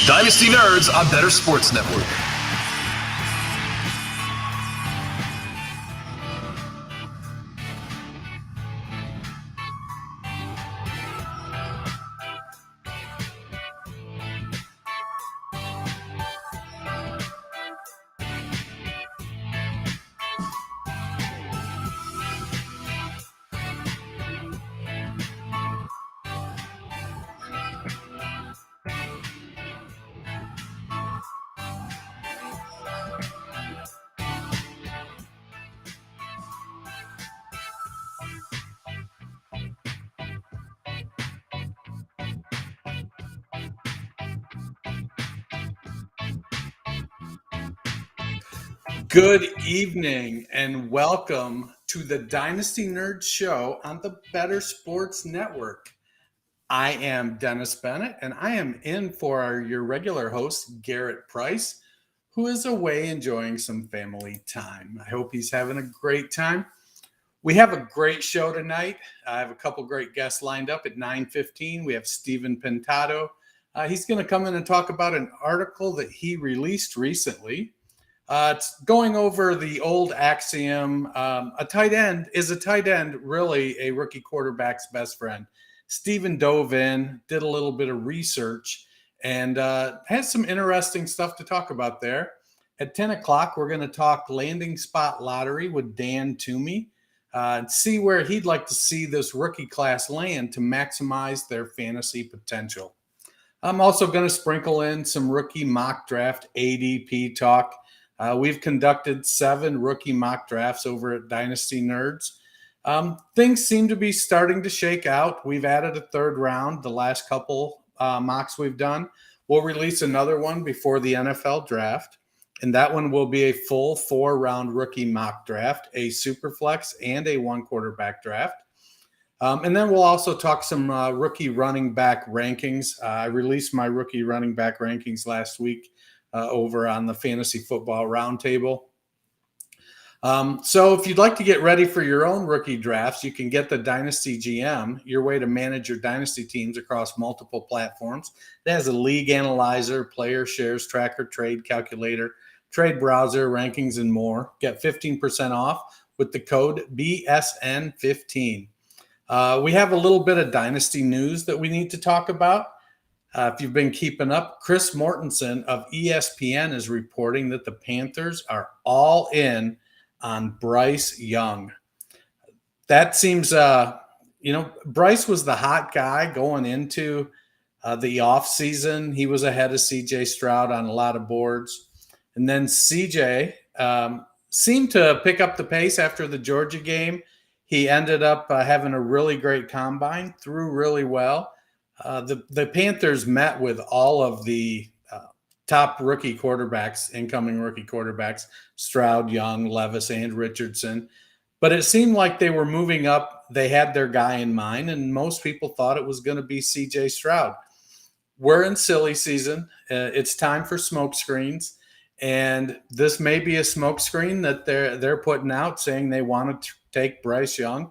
Dynasty Nerds on Better Sports Network. Good evening and welcome to the Dynasty Nerds show on the Better Sports Network. I am Dennis Bennett and I am in for your regular host, Garrett Price, who is away enjoying some family time. I hope he's having a great time. We have a great show tonight. I have a couple great guests lined up at 9:15. We have Stephen Pintado. He's going to come in and talk about an article that he released recently. It's going over the old axiom, a tight end really a rookie quarterback's best friend. Stephen dove in, did a little bit of research, and has some interesting stuff to talk about there. At 10 o'clock, we're going to talk landing spot lottery with Dan Toomey and see where he'd like to see this rookie class land to maximize their fantasy potential. I'm also going to sprinkle in some rookie mock draft ADP talk. We've conducted 7 rookie mock drafts over at Dynasty Nerds. Things seem to be starting to shake out. We've added a third round the last couple mocks we've done. We'll release another one before the NFL draft, and that one will be a full 4-round rookie mock draft, a super flex, and a 1-quarterback draft. And then we'll also talk some rookie running back rankings. I released my rookie running back rankings last week. Over on the Fantasy Football Roundtable. So if you'd like to get ready for your own rookie drafts, you can get the Dynasty GM, your way to manage your Dynasty teams across multiple platforms. It has a league analyzer, player shares tracker, trade calculator, trade browser, rankings, and more. Get 15% off with the code BSN15. We have a little bit of Dynasty news that we need to talk about. If you've been keeping up, Chris Mortensen of ESPN is reporting that the Panthers are all in on Bryce Young. That seems, Bryce was the hot guy going into the offseason. He was ahead of C.J. Stroud on a lot of boards. And then C.J. Seemed to pick up the pace after the Georgia game. He ended up having a really great combine, threw really well. The Panthers met with all of the top rookie quarterbacks, incoming rookie quarterbacks, Stroud, Young, Levis, and Richardson. But it seemed like they were moving up. They had their guy in mind, and most people thought it was going to be C.J. Stroud. We're in silly season. It's time for smoke screens, and this may be a smoke screen that they're putting out saying they want to take Bryce Young.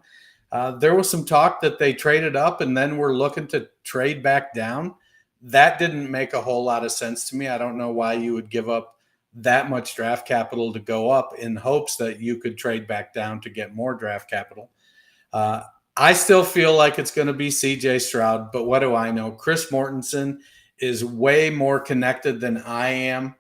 There was some talk that they traded up and then were looking to trade back down. That didn't make a whole lot of sense to me. I don't know why you would give up that much draft capital to go up in hopes that you could trade back down to get more draft capital. I still feel like it's going to be C.J. Stroud, but what do I know? Chris Mortensen is way more connected than I am.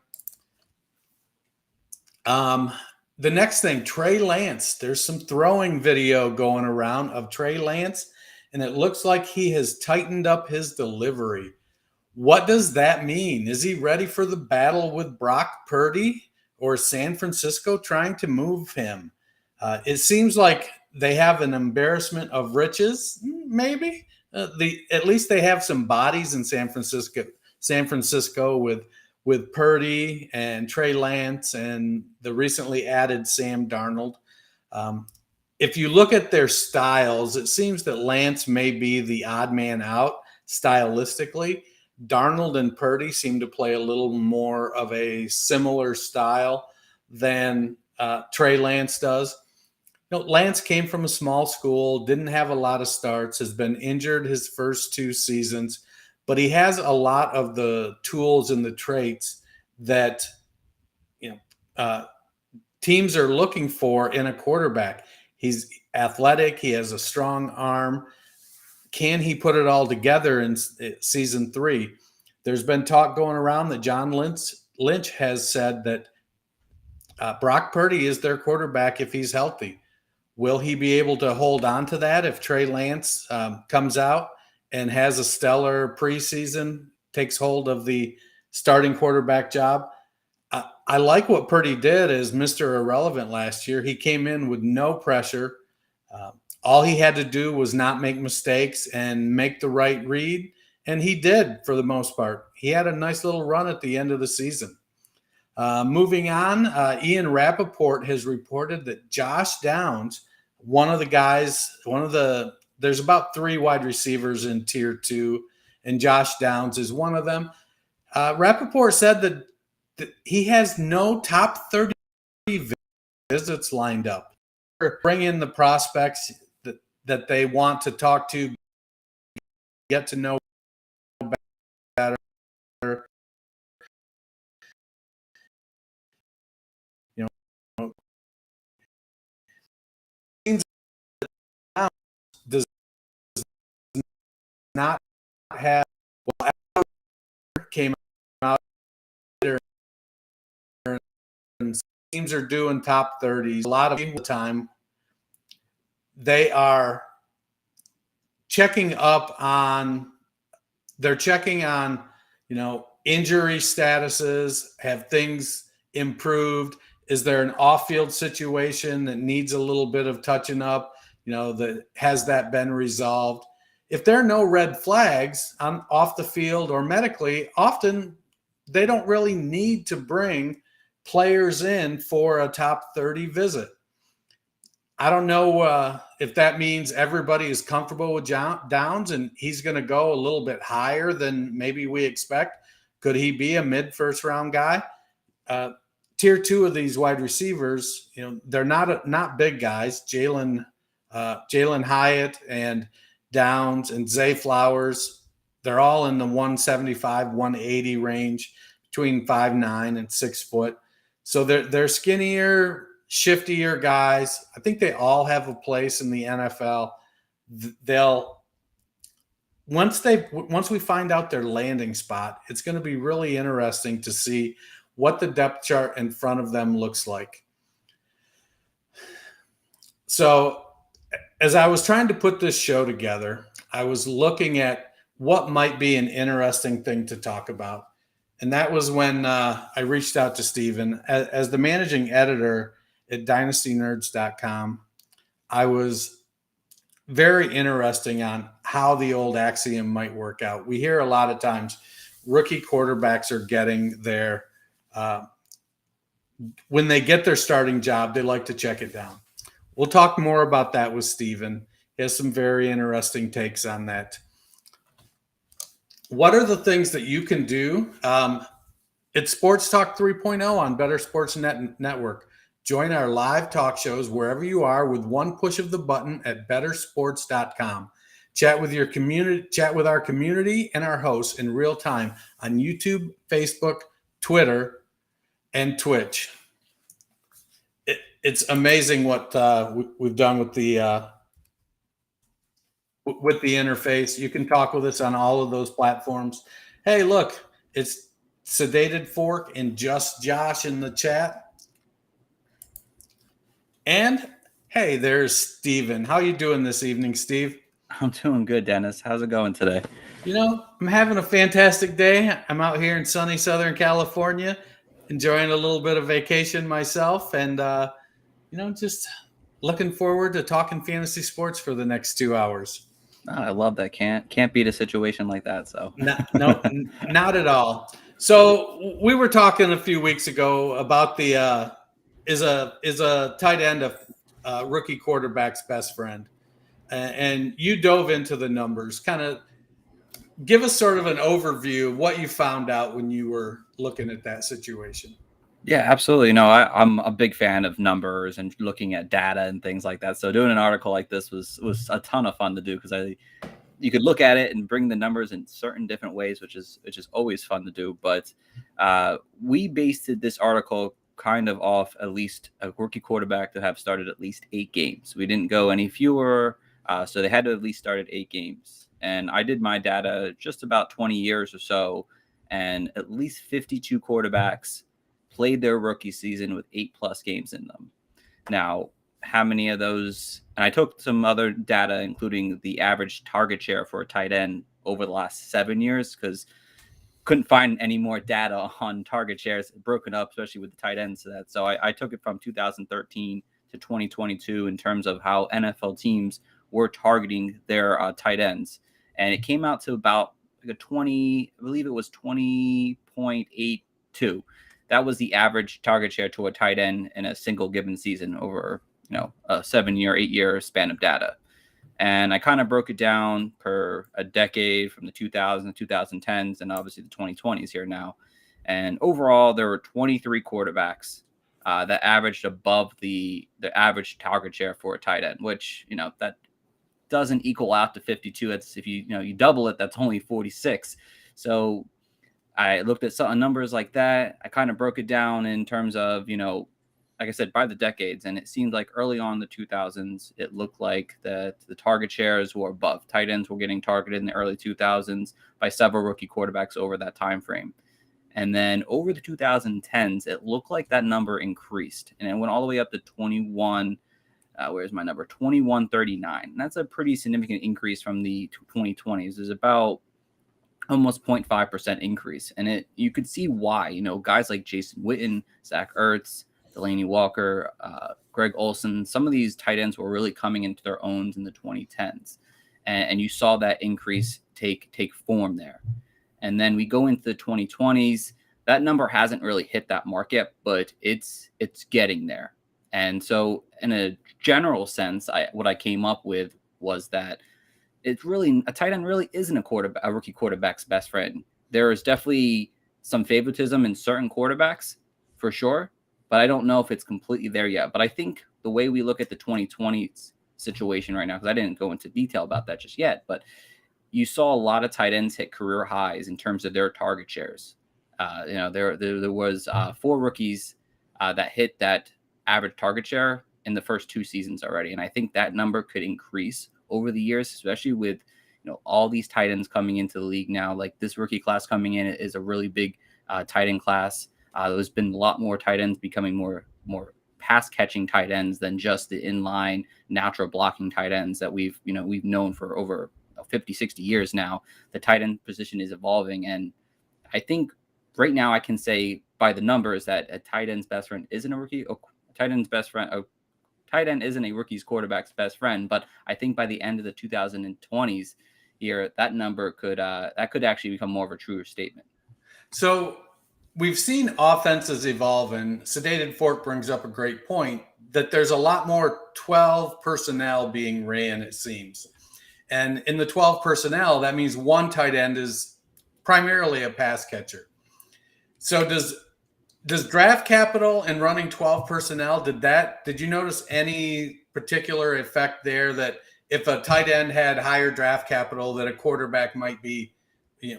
The next thing, Trey Lance. There's some throwing video going around of Trey Lance, and it looks like he has tightened up his delivery. What does that mean? Is he ready for the battle with Brock Purdy, or San Francisco trying to move him? It seems like they have an embarrassment of riches, maybe. At least they have some bodies in San Francisco with Purdy and Trey Lance and the recently added Sam Darnold. If you look at their styles, it seems that Lance may be the odd man out stylistically. Darnold and Purdy seem to play a little more of a similar style than Trey Lance does. Lance came from a small school, didn't have a lot of starts, has been injured his first 2 seasons, but he has a lot of the tools and the traits that teams are looking for in a quarterback. He's athletic. He has a strong arm. Can he put it all together in season 3? There's been talk going around that John Lynch has said that Brock Purdy is their quarterback if he's healthy. Will he be able to hold on to that if Trey Lance comes out and has a stellar preseason, takes hold of the starting quarterback job? I like what Purdy did as Mr. Irrelevant last year. He came in with no pressure. All he had to do was not make mistakes and make the right read, and he did for the most part. He had a nice little run at the end of the season. Moving on, Ian Rappaport has reported that Josh Downs, there's about 3 wide receivers in Tier 2, and Josh Downs is one of them. Rappaport said that he has no top 30 visits lined up. Bring in the prospects that they want to talk to, get to know better. Does not have came out and teams are doing top 30s a lot of the time. They are checking on injury statuses. Have things improved? Is there an off-field situation that needs a little bit of touching up? Has that been resolved? If there are no red flags off the field or medically, often they don't really need to bring players in for a top 30 visit. I don't know if that means everybody is comfortable with Downs and he's going to go a little bit higher than maybe we expect. Could he be a mid-first round guy? Tier 2 of these wide receivers, they're not big guys. Jalen Hyatt and Downs and Zay Flowers, they're all in the 175, 180 range, between 5'9" and 6 foot. So they're skinnier, shiftier guys. I think they all have a place in the NFL. Once we find out their landing spot, it's going to be really interesting to see what the depth chart in front of them looks like. So as I was trying to put this show together, I was looking at what might be an interesting thing to talk about. And that was when I reached out to Steven. As the managing editor at dynastynerds.com, I was very interesting on how the old axiom might work out. We hear a lot of times rookie quarterbacks are getting their when they get their starting job, they like to check it down. We'll talk more about that with Steven. He has some very interesting takes on that. What are the things that you can do? It's Sports Talk 3.0 on Better Sports Network. Join our live talk shows wherever you are with one push of the button at bettersports.com. Chat with our community and our hosts in real time on YouTube, Facebook, Twitter, and Twitch. It's amazing what we've done with the interface. You can talk with us on all of those platforms. Hey, look, it's Sedated Fork and Just Josh in the chat. And hey, there's Steven. How you doing this evening, Steve? I'm doing good, Dennis. How's it going today? I'm having a fantastic day. I'm out here in sunny Southern California, enjoying a little bit of vacation myself, and just looking forward to talking fantasy sports for the next 2 hours. Oh, I love that. Can't beat a situation like that. So no, not at all. So we were talking a few weeks ago about the is a tight end a rookie quarterback's best friend, and you dove into the numbers. Kind of give us sort of an overview of what you found out when you were looking at that situation. Yeah, absolutely. No, I'm a big fan of numbers and looking at data and things like that. So doing an article like this was a ton of fun to do because you could look at it and bring the numbers in certain different ways, which is always fun to do. But we based this article kind of off at least a rookie quarterback to have started at least 8 games. We didn't go any fewer, so they had to at least started 8 games. And I did my data just about 20 years or so, and at least 52 quarterbacks played their rookie season with 8+ games in them. Now, how many of those, and I took some other data, including the average target share for a tight end over the last 7 years, because couldn't find any more data on target shares broken up, especially with the tight ends. So I took it from 2013 to 2022 in terms of how NFL teams were targeting their tight ends. And it came out to about like a 20, I believe it was 20.82. That was the average target share to a tight end in a single given season over, a 7-year, 8-year span of data. And I kind of broke it down per a decade from the 2000s, 2010s, and obviously the 2020s here now. And overall, there were 23 quarterbacks that averaged above the average target share for a tight end, which, that doesn't equal out to 52. It's if you double it, that's only 46. So I looked at some numbers like that. I kind of broke it down in terms of, like I said, by the decades. And it seemed like early on in the 2000s, it looked like that the target shares were above. Tight ends were getting targeted in the early 2000s by several rookie quarterbacks over that time frame. And then over the 2010s, it looked like that number increased. And it went all the way up to 21. Where's my number? 2139. And that's a pretty significant increase from the 2020s. There's about almost 0.5% increase. And you could see why, guys like Jason Witten, Zach Ertz, Delaney Walker, Greg Olsen, some of these tight ends were really coming into their own in the 2010s. And you saw that increase take form there. And then we go into the 2020s. That number hasn't really hit that mark yet, but it's getting there. And so in a general sense, what I came up with was that it's really a tight end really isn't a rookie quarterback's best friend. There is definitely some favoritism in certain quarterbacks for sure, but I don't know if it's completely there yet. But I think the way we look at the 2020 situation right now, because I didn't go into detail about that just yet, but you saw a lot of tight ends hit career highs in terms of their target shares. There was 4 rookies that hit that average target share in the first 2 seasons already. And I think that number could increase over the years, especially with, all these tight ends coming into the league now. Like this rookie class coming in is a really big tight end class. There's been a lot more tight ends becoming more pass catching tight ends than just the inline natural blocking tight ends that we've known for over 50, 60 years now. The tight end position is evolving. And I think right now I can say by the numbers that a tight end's best friend isn't a rookie. Tight end isn't a rookie's quarterback's best friend, but I think by the end of the 2020s year, that number could actually become more of a truer statement. So we've seen offenses evolve, and Sedated Fork brings up a great point that there's a lot more 12 personnel being ran, it seems. And in the 12 personnel, that means one tight end is primarily a pass catcher. So does draft capital and running 12 personnel, did you notice any particular effect there that if a tight end had higher draft capital, that a quarterback might be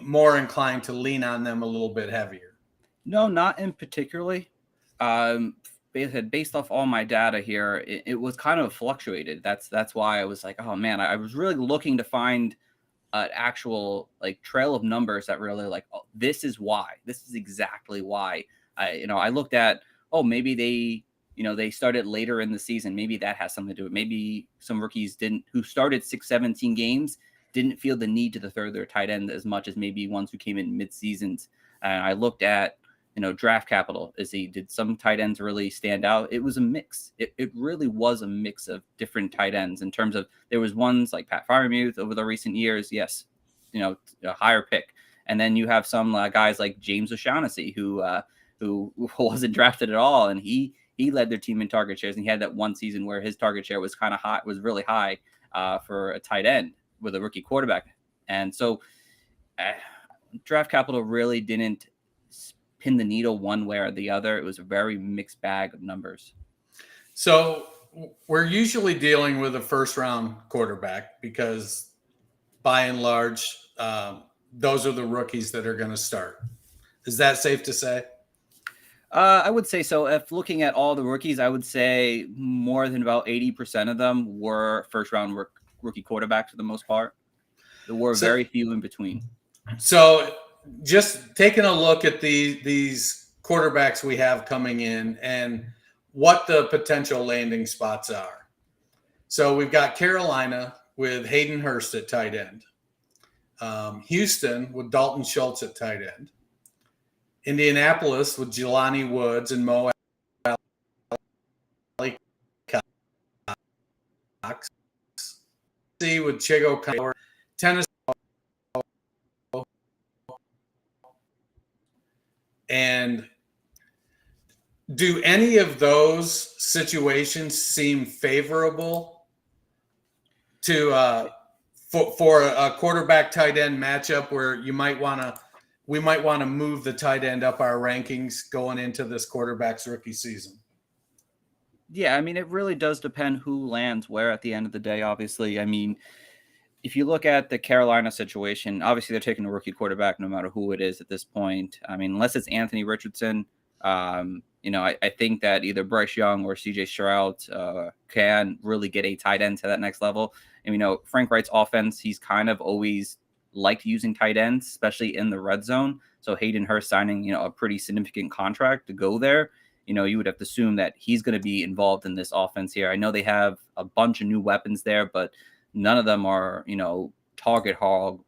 more inclined to lean on them a little bit heavier? No, not in particularly. Based off all my data here, it was kind of fluctuated. That's why I was like, oh man, I was really looking to find an actual like trail of numbers that really like, oh, this is exactly why. I looked at, maybe they started later in the season. Maybe that has something to do with it. Maybe some rookies who started 6-17 games didn't feel the need to throw their tight end as much as maybe ones who came in mid-seasons. And I looked at, draft capital. Did some tight ends really stand out? It was a mix. It really was a mix of different tight ends in terms of there was ones like Pat Freiermuth over the recent years. Yes, a higher pick. And then you have some guys like James O'Shaughnessy who wasn't drafted at all. And he led their team in target shares. And he had that one season where his target share was kind of high, was really high for a tight end with a rookie quarterback. And so draft capital really didn't pin the needle one way or the other. It was a very mixed bag of numbers. So we're usually dealing with a first round quarterback because by and large, those are the rookies that are going to start. Is that safe to say? I would say so. If looking at all the rookies, I would say more than about 80% of them were first-round rookie quarterbacks for the most part. There were very few in between. So just taking a look at these quarterbacks we have coming in and what the potential landing spots are. So we've got Carolina with Hayden Hurst at tight end. Houston with Dalton Schultz at tight end. Indianapolis with Jelani Woods and Mo Alley Cox. Tennessee with Chigo Connor. Tennessee. And do any of those situations seem favorable to for a quarterback tight end matchup where we might want to move the tight end up our rankings going into this quarterback's rookie season? Yeah, I mean, it really does depend who lands where at the end of the day, obviously. I mean, if you look at the Carolina situation, obviously they're taking a rookie quarterback no matter who it is at this point. I mean, unless it's Anthony Richardson, I think that either Bryce Young or CJ Stroud can really get a tight end to that next level. And, Frank Wright's offense, he's kind of always liked using tight ends, especially in the red zone. So Hayden Hurst signing, a pretty significant contract to go there, you would have to assume that he's going to be involved in this offense here. I know they have a bunch of new weapons there, but none of them are, target hog.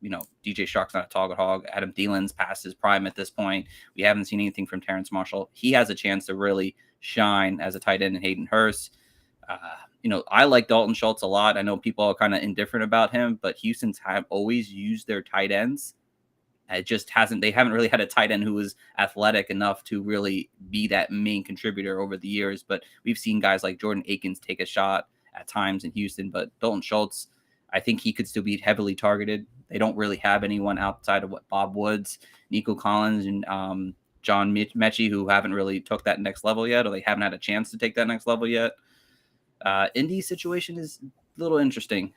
DJ Shark's not a target hog. Adam Thielen's past his prime at this point. We haven't seen anything from Terrence Marshall. He has a chance to really shine as a tight end in Hayden Hurst. I like Dalton Schultz a lot. I know people are kind of indifferent about him, but Houston's have always used their tight ends. They haven't really had a tight end who is athletic enough to really be that main contributor over the years. But we've seen guys like Jordan Akins take a shot at times in Houston, but Dalton Schultz, I think he could still be heavily targeted. They don't really have anyone outside of Bob Woods, Nico Collins, and John Mechie, who haven't really took that next level yet, or they haven't had a chance to take that next level yet. Indy's situation is a little interesting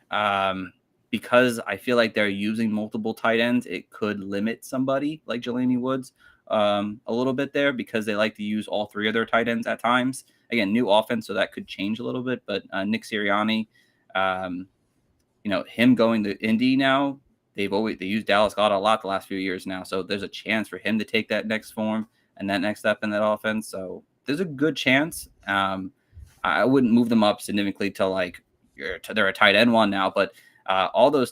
because I feel like they're using multiple tight ends. It could limit somebody like Jelani Woods a little bit there because they like to use all three of their tight ends at times. Again, new offense, so that could change a little bit. But Nick Sirianni, him going to Indy now, they used Dallas Goedert a lot the last few years now. So there's a chance for him to take that next form and that next step in that offense. So there's a good chance. I wouldn't move them up significantly to they're a tight end one now, but all those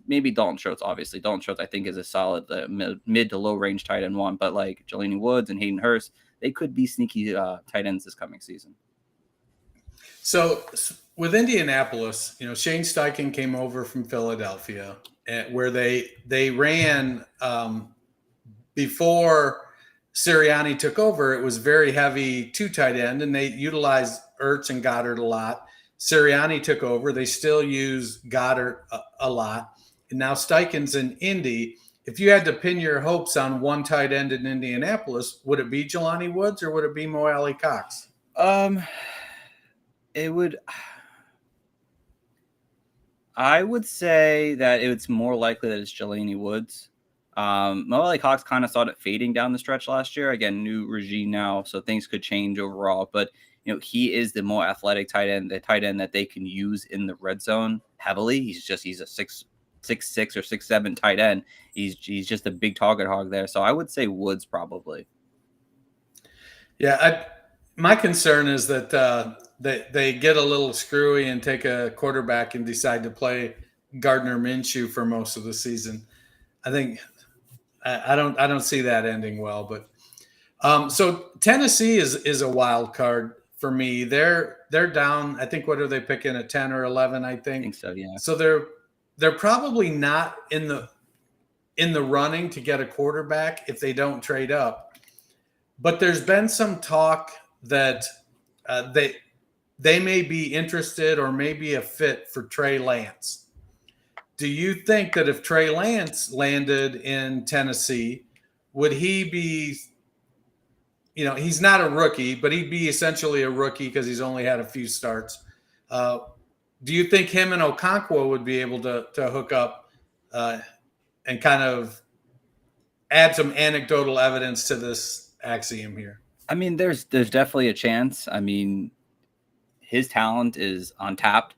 maybe Dalton Schultz, obviously. Dalton Schultz, I think, is a solid mid to low range tight end one, but like Jelani Woods and Hayden Hurst, they could be sneaky tight ends this coming season. So with Indianapolis, Shane Steichen came over from Philadelphia, where they ran before Sirianni took over. It was very heavy two tight end, and they utilized Ertz and Goddard a lot. Sirianni took over. They still use Goddard a lot. And now Steichen's in Indy. If you had to pin your hopes on one tight end in Indianapolis, would it be Jelani Woods or would it be Mo Alley Cox? It would. I would say that it's more likely that it's Jelani Woods. Mo Alley Cox kind of saw it fading down the stretch last year. Again, new regime now, so things could change overall. But he is the more athletic tight end, the tight end that they can use in the red zone heavily. He's a 6'6" or 6'7" tight end. He's just a big target hog there. So I would say Woods probably. Yeah, my concern is that they get a little screwy and take a quarterback and decide to play Gardner Minshew for most of the season. I think I don't see that ending well. But so Tennessee is a wild card for me. They're down. I think, what are they picking at 10 or 11? I think so. Yeah. So they're probably not in the running to get a quarterback if they don't trade up. But there's been some talk that they may be interested or maybe a fit for Trey Lance. Do you think that if Trey Lance landed in Tennessee, would he be, he's not a rookie, but he'd be essentially a rookie because he's only had a few starts. Do you think him and Okonkwo would be able to hook up and kind of add some anecdotal evidence to this axiom here? I mean, there's definitely a chance. I mean, his talent is untapped.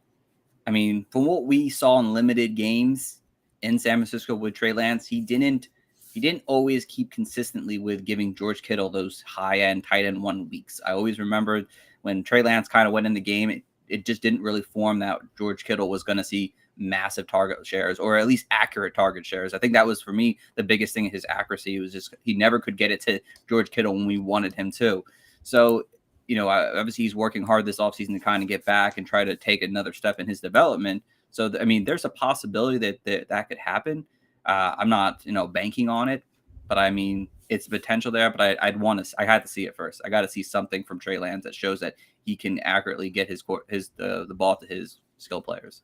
I mean, from what we saw in limited games in San Francisco with Trey Lance, he didn't always keep consistently with giving George Kittle those high-end tight end 1 weeks. I always remember when Trey Lance kind of went in the game, it just didn't really form that George Kittle was going to see massive target shares, or at least accurate target shares. I think that was, for me, the biggest thing. His accuracy was just, he never could get it to George Kittle when we wanted him to. So, obviously he's working hard this offseason to kind of get back and try to take another step in his development. So, I mean, there's a possibility that could happen. I'm not, banking on it, but I mean, it's potential there, but I had to see it first. I got to see something from Trey Lance that shows that he can accurately get the ball to his skill players.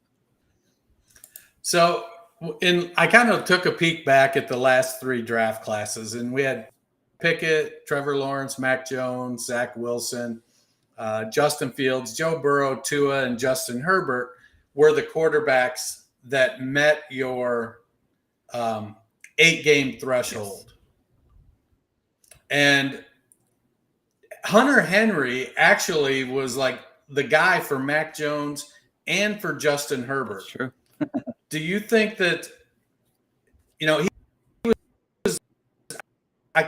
So I kind of took a peek back at the last 3 draft classes, and we had Pickett, Trevor Lawrence, Mac Jones, Zach Wilson, Justin Fields, Joe Burrow, Tua, and Justin Herbert were the quarterbacks that met your 8-game threshold. Yes. And Hunter Henry actually was like the guy for Mac Jones and for Justin Herbert. That's true. Do you think that, he was high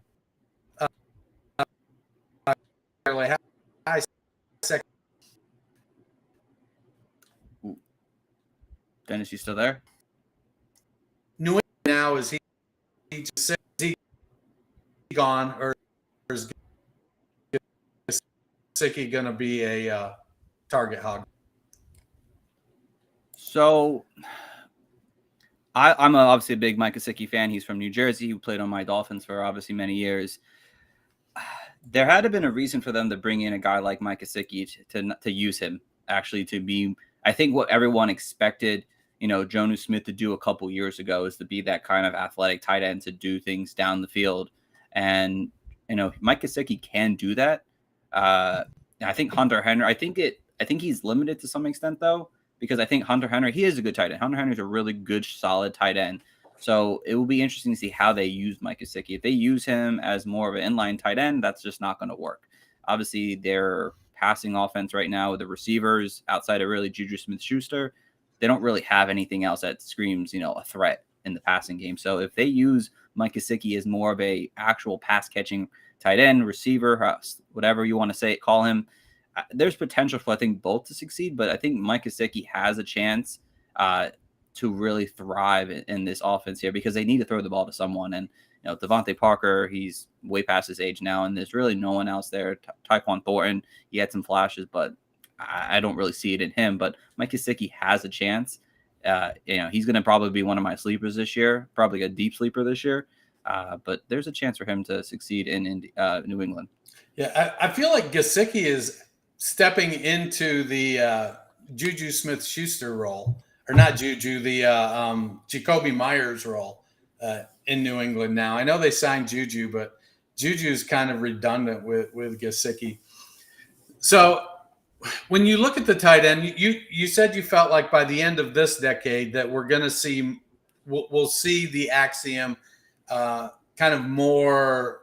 second? Dennis, you still there? New England now, is he gone, or is Gesicki going to be a target hog? So I'm obviously a big Mike Gesicki fan. He's from New Jersey. He played on my Dolphins for obviously many years. There had to have been a reason for them to bring in a guy like Mike Gesicki to use him, actually, to be, I think, what everyone expected, Jonnu Smith to do a couple years ago, is to be that kind of athletic tight end to do things down the field. And, Mike Gesicki can do that. I think Hunter Henry, I think he's limited to some extent, though, because I think Hunter Henry, he is a good tight end. Hunter Henry is a really good, solid tight end. So it will be interesting to see how they use Mike Gesicki. If they use him as more of an inline tight end, that's just not going to work. Obviously, their passing offense right now with the receivers, outside of really Juju Smith-Schuster, they don't really have anything else that screams, a threat in the passing game. So if they use Mike Gesicki as more of a actual pass-catching tight end, receiver, whatever you want to call him, there's potential for, I think, both to succeed, but I think Mike Gesicki has a chance to really thrive in this offense here, because they need to throw the ball to someone. And, Devontae Parker, he's way past his age now, and there's really no one else there. Tyquan Thornton, he had some flashes, but I don't really see it in him. But Mike Gesicki has a chance. He's going to probably be one of my sleepers this year, probably a deep sleeper this year. But there's a chance for him to succeed in New England. Yeah, I feel like Gesicki is stepping into the Juju Smith-Schuster role, or not Juju, the Jacoby Myers role in New England now. I know they signed Juju, but Juju's kind of redundant with Gesicki. So when you look at the tight end, you said you felt like by the end of this decade that we're going to we'll see the axiom kind of more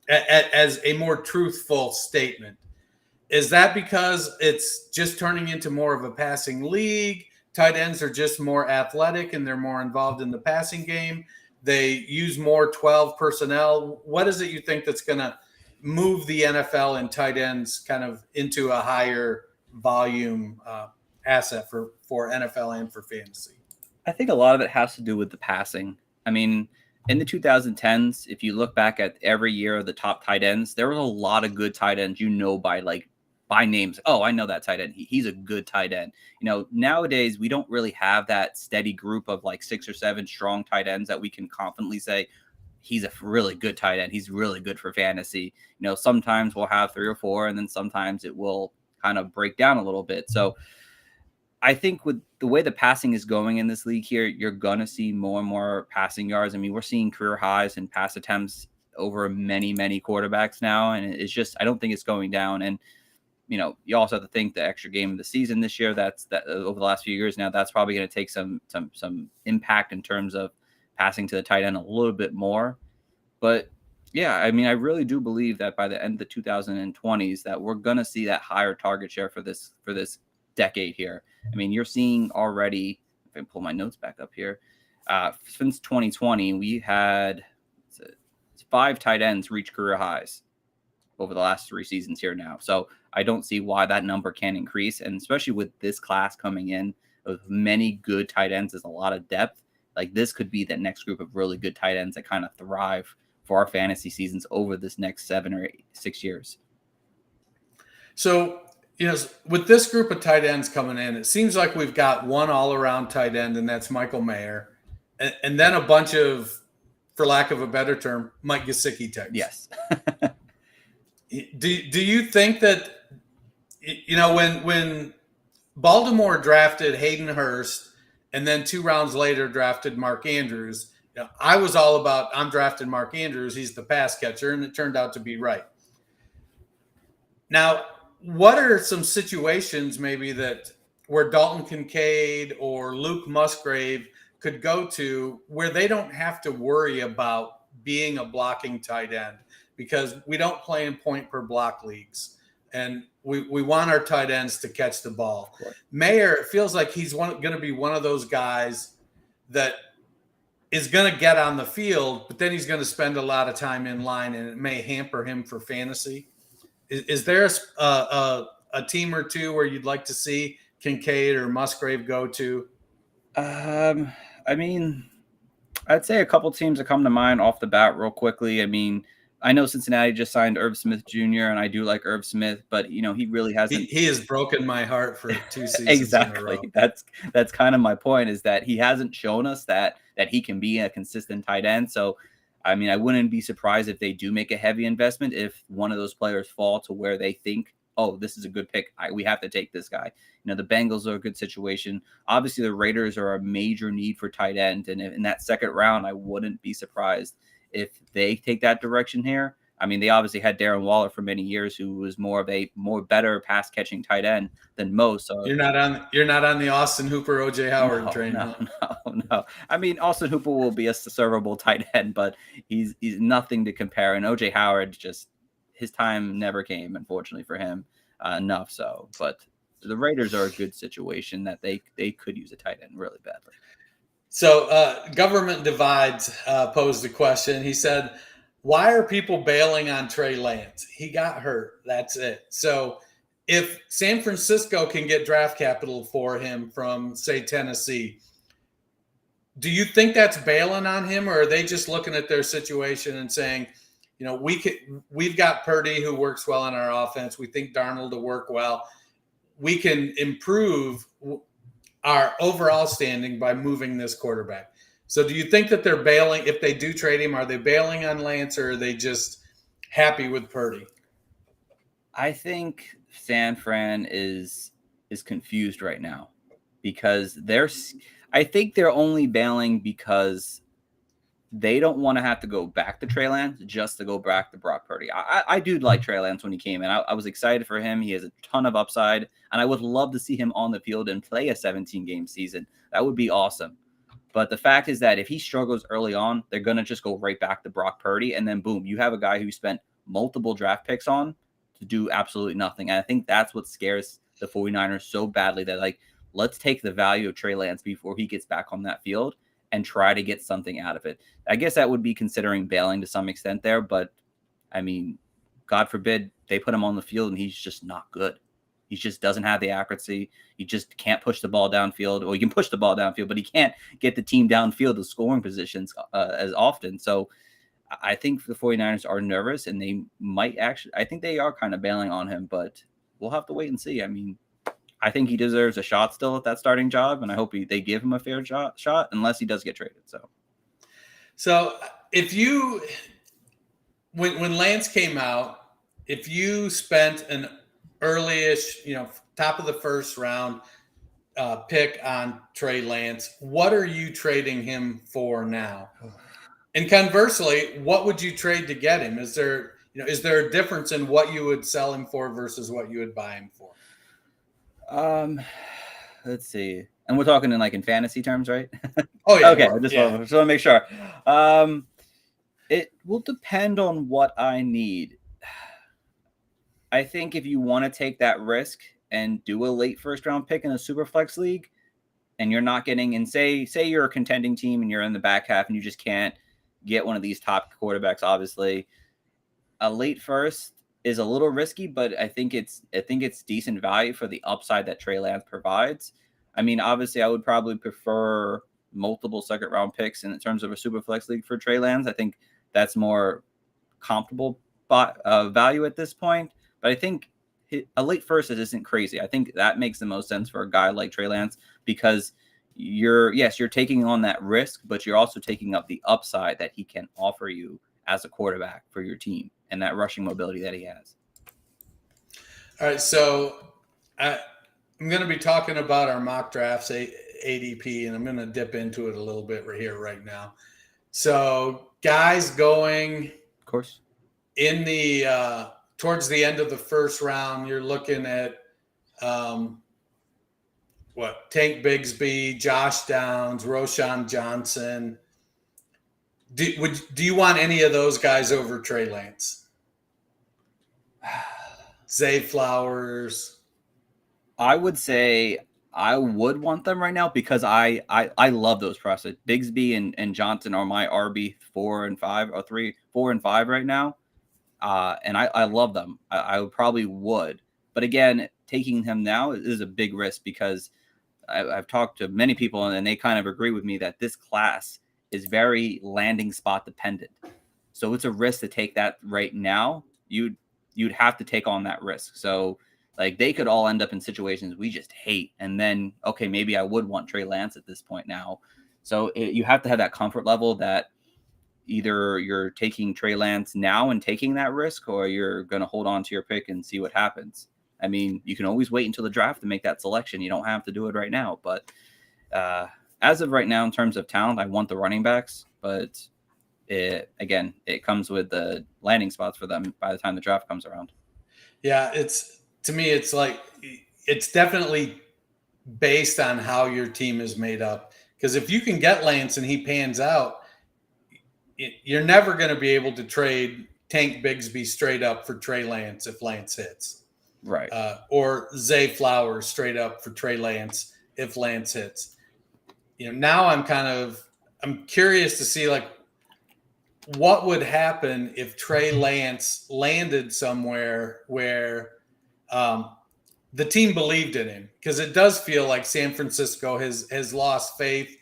as a more truthful statement. Is that because it's just turning into more of a passing league? Tight ends are just more athletic and they're more involved in the passing game. They use more 12 personnel. What is it you think that's going to move the NFL and tight ends kind of into a higher volume asset for NFL and for fantasy? I think a lot of it has to do with the passing. I mean, in the 2010s, if you look back at every year of the top tight ends, there was a lot of good tight ends, by names. Oh, I know that tight end. He's a good tight end. Nowadays we don't really have that steady group of 6 or 7 strong tight ends that we can confidently say he's a really good tight end. He's really good for fantasy. Sometimes we'll have 3 or 4, and then sometimes it will kind of break down a little bit. So I think with the way the passing is going in this league here, you're going to see more and more passing yards. I mean, we're seeing career highs in pass attempts over many, many quarterbacks now. And it's just, I don't think it's going down. And, you also have to think the extra game of the season this year. That over the last few years now, that's probably going to take some impact in terms of passing to the tight end a little bit more. But yeah, I mean, I really do believe that by the end of the 2020s that we're going to see that higher target share for this decade here. I mean, you're seeing already, if I pull my notes back up here, since 2020, we had 5 tight ends reach career highs over the last 3 seasons here now. So I don't see why that number can't increase. And especially with this class coming in with many good tight ends, there's a lot of depth. Like this could be the next group of really good tight ends that kind of thrive for our fantasy seasons over this next 7 or 6 years. So, with this group of tight ends coming in, it seems like we've got one all-around tight end, and that's Michael Mayer, and then a bunch of, for lack of a better term, Mike Gesicki types. Yes. Do you think that, when Baltimore drafted Hayden Hurst and then 2 rounds later drafted Mark Andrews, I was all about, I'm drafting Mark Andrews. He's the pass catcher, and it turned out to be right. Now, what are some situations maybe where Dalton Kincaid or Luke Musgrave could go to where they don't have to worry about being a blocking tight end? Because we don't play in point per block leagues, and we want our tight ends to catch the ball. Mayer, it feels like he's going to be one of those guys that is going to get on the field, but then he's going to spend a lot of time in line, and it may hamper him for fantasy. Is there a team or two where you'd like to see Kincaid or Musgrave go to? I mean, I'd say a couple teams that come to mind off the bat real quickly. I mean, I know Cincinnati just signed Irv Smith Jr., and I do like Irv Smith, but he really hasn't. He has broken my heart for 2 seasons. Exactly. In a row. That's kind of my point, is that he hasn't shown us that he can be a consistent tight end. So, I mean, I wouldn't be surprised if they do make a heavy investment if one of those players fall to where they think, oh, this is a good pick. We have to take this guy. The Bengals are a good situation. Obviously, the Raiders are a major need for tight end, and in that second round, I wouldn't be surprised if they take that direction here. I mean, they obviously had Darren Waller for many years, who was more of a better pass catching tight end than most. So you're not on the Austin Hooper, OJ Howard train. No. I mean, Austin Hooper will be a servable tight end, but he's nothing to compare. And OJ Howard, just his time never came, unfortunately for him, enough so. But the Raiders are a good situation that they could use a tight end really badly. So Government Divides posed a question. He said, why are people bailing on Trey Lance? He got hurt. That's it. So if San Francisco can get draft capital for him from, say, Tennessee, do you think that's bailing on him, or are they just looking at their situation and saying, we've got Purdy who works well in our offense. We think Darnold will work well. We can improve our overall standing by moving this quarterback. So do you think that they're bailing? If they do trade him, are they bailing on Lance, or are they just happy with Purdy? I think San Fran is confused right now because I think they're only bailing because they don't want to have to go back to Trey Lance just to go back to Brock Purdy. I do like Trey Lance when he came in. I was excited for him. He has a ton of upside, and I would love to see him on the field and play a 17-game season. That would be awesome. But the fact is that if he struggles early on, they're going to just go right back to Brock Purdy, and then boom, you have a guy who spent multiple draft picks on to do absolutely nothing. And I think that's what scares the 49ers so badly, that let's take the value of Trey Lance before he gets back on that field and try to get something out of it. I guess that would be considering bailing to some extent there, but I mean, God forbid they put him on the field and he's just not good. He just doesn't have the accuracy. He just can't push the ball downfield. Well, he can push the ball downfield, but he can't get the team downfield to scoring positions as often. So I think the 49ers are nervous, and they might actually – I think they are kind of bailing on him, but we'll have to wait and see. I mean, I think he deserves a shot still at that starting job, and I hope they give him a fair shot unless he does get traded. So if you – when Lance came out, if you spent an – early-ish, top of the first round pick on Trey Lance, what are you trading him for now? And conversely, what would you trade to get him? Is there, Is there a difference in what you would sell him for versus what you would buy him for? Let's see. And we're talking in fantasy terms, right? Oh yeah. Okay. I just want to make sure. It will depend on what I need. I think if you want to take that risk and do a late first round pick in a super flex league, and you're not getting in, say you're a contending team and you're in the back half and you just can't get one of these top quarterbacks, obviously, a late first is a little risky, but I think it's decent value for the upside that Trey Lance provides. I mean, obviously, I would probably prefer multiple second round picks in terms of a super flex league for Trey Lance. I think that's more comparable value at this point. But I think a late first isn't crazy. I think that makes the most sense for a guy like Trey Lance because you're taking on that risk, but you're also taking up the upside that he can offer you as a quarterback for your team and that rushing mobility that he has. All right, so I'm going to be talking about our mock drafts, ADP, and I'm going to dip into it a little bit right now. So guys going, of course, in the towards the end of the first round, you're looking at Tank Bigsby, Josh Downs, Roshan Johnson. Do you want any of those guys over Trey Lance? Zay Flowers. I would say I would want them right now because I love those prospects. Bigsby and Johnson are my RB 4 and 5 or 4 and 5 right now. And I love them. I probably would. But again, taking him now is a big risk because I've talked to many people and they kind of agree with me that this class is very landing spot dependent. So it's a risk to take that right now. You'd have to take on that risk. So they could all end up in situations we just hate. And then, okay, maybe I would want Trey Lance at this point now. So you have to have that comfort level that either you're taking Trey Lance now and taking that risk, or you're going to hold on to your pick and see what happens. I mean, you can always wait until the draft to make that selection. You don't have to do it right now. But as of right now, in terms of talent, I want the running backs. But it comes with the landing spots for them by the time the draft comes around. Yeah, to me, it's definitely based on how your team is made up. Because if you can get Lance and he pans out, you're never going to be able to trade Tank Bigsby straight up for Trey Lance if Lance hits. Right. Or Zay Flowers straight up for Trey Lance if Lance hits. Now I'm curious to see what would happen if Trey Lance landed somewhere where the team believed in him, because it does feel like San Francisco has lost faith.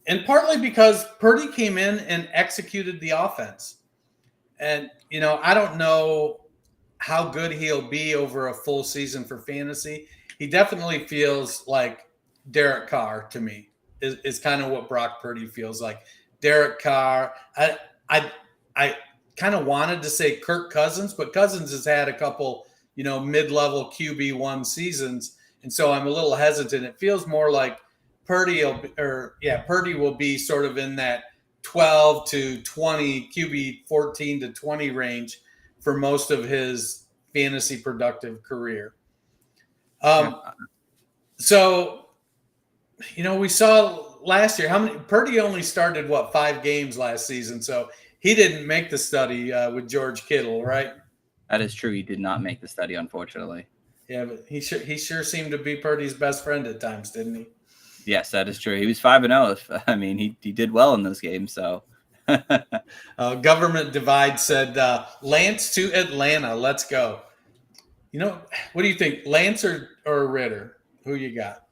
And partly because Purdy came in and executed the offense. And, I don't know how good he'll be over a full season for fantasy. He definitely feels like Derek Carr to me is kind of what Brock Purdy feels like. Derek Carr. I kind of wanted to say Kirk Cousins, but Cousins has had a couple, mid-level QB1 seasons. And so I'm a little hesitant. It feels more like Purdy will be sort of in that 12 to 20 QB 14 to 20 range for most of his fantasy productive career. So, we saw last year Purdy only started 5 games last season. So he didn't make the study with George Kittle, right? That is true. He did not make the study, unfortunately. Yeah, but he sure seemed to be Purdy's best friend at times, didn't he? Yes, that is true. He was 5-0. I mean, he did well in those games. So, Government Divide said Lance to Atlanta. Let's go. What do you think, Lance or Ritter? Who you got?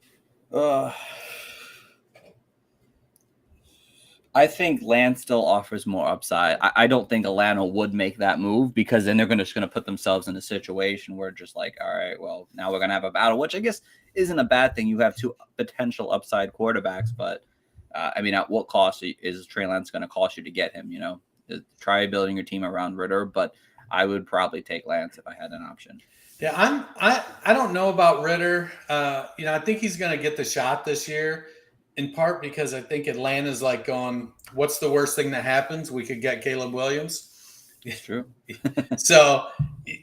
I think Lance still offers more upside. I don't think Atlanta would make that move because then they're just going to put themselves in a situation where just all right, well, now we're going to have a battle, which I guess isn't a bad thing. You have 2 potential upside quarterbacks, but at what cost is Trey Lance going to cost you to get him? Try building your team around Ritter, but I would probably take Lance if I had an option. Yeah, I don't know about Ritter. I think he's going to get the shot this year, in part because I think Atlanta's going, what's the worst thing that happens? We could get Caleb Williams. It's true. So,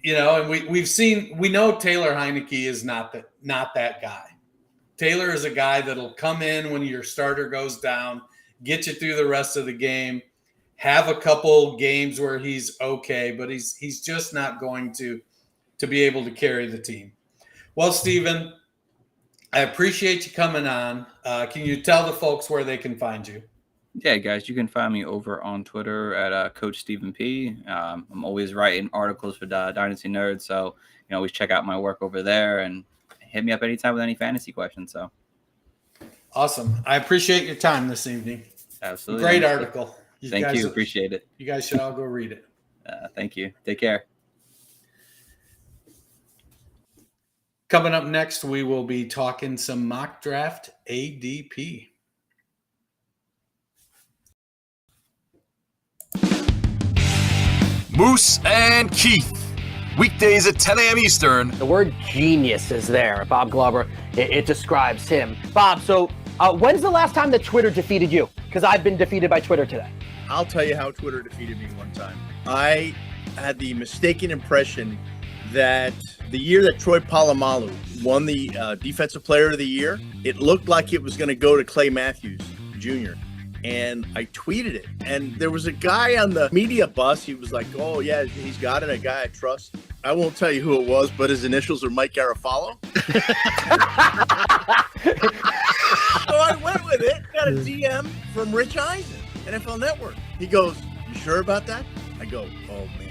and we know Taylor Heineke is not that guy. Taylor is a guy that'll come in when your starter goes down, get you through the rest of the game, have a couple games where he's okay, but he's just not going to be able to carry the team. Well, Stephen, I appreciate you coming on. Can you tell the folks where they can find you? Yeah, guys, you can find me over on Twitter at Coach Stephen P. I'm always writing articles for Dynasty Nerds, so always check out my work over there and hit me up anytime with any fantasy questions. So awesome! I appreciate your time this evening. Absolutely, great article. Thank you, appreciate it. You guys should all go read it. Thank you. Take care. Coming up next, we will be talking some mock draft ADP. Moose and Keith. Weekdays at 10 a.m. Eastern. The word genius is there. Bob Glover, it describes him. Bob, so when's the last time that Twitter defeated you? Because I've been defeated by Twitter today. I'll tell you how Twitter defeated me one time. I had the mistaken impression that the year that Troy Polamalu won the Defensive Player of the Year, it looked like it was going to go to Clay Matthews Jr., and I tweeted it. And there was a guy on the media bus. He was like, oh, yeah, he's got it, a guy I trust. I won't tell you who it was, but his initials are Mike Garafalo. So I went with it. Got a DM from Rich Eisen, NFL Network. He goes, you sure about that? I go, oh, man.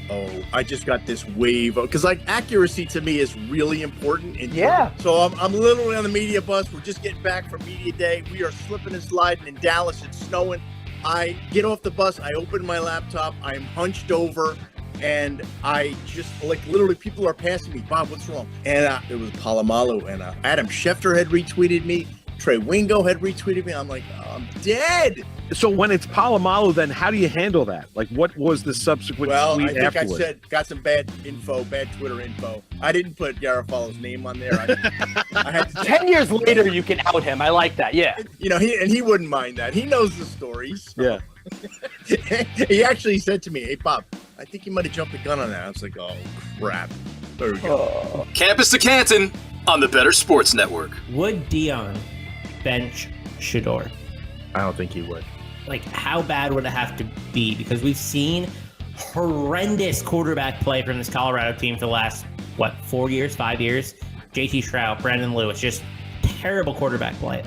Oh, I just got this wave because accuracy to me is really important. Yeah. So I'm literally on the media bus. We're just getting back from media day. We are slipping and sliding in Dallas. It's snowing. I get off the bus. I open my laptop. I'm hunched over, and I just literally people are passing me. Bob, what's wrong? And it was Polamalu, and Adam Schefter had retweeted me. Trey Wingo had retweeted me. I'm like, oh, I'm dead. So when it's Polamalu, then how do you handle that? What was the subsequent tweet I think afterwards? I said, got some bad Twitter info. I didn't put Garafalo's name on there. I had to 10 years later, you can out him. I like that. Yeah. He wouldn't mind that. He knows the stories. So. Yeah. He actually said to me, hey, Bob, I think you might have jumped the gun on that. I was like, oh, crap. There we go. Campus to Canton on the Better Sports Network. Would Dion bench Shador? I don't think he would. How bad would it have to be? Because we've seen horrendous quarterback play from this Colorado team for the last, 5 years? JT Shroud, Brandon Lewis, just terrible quarterback play.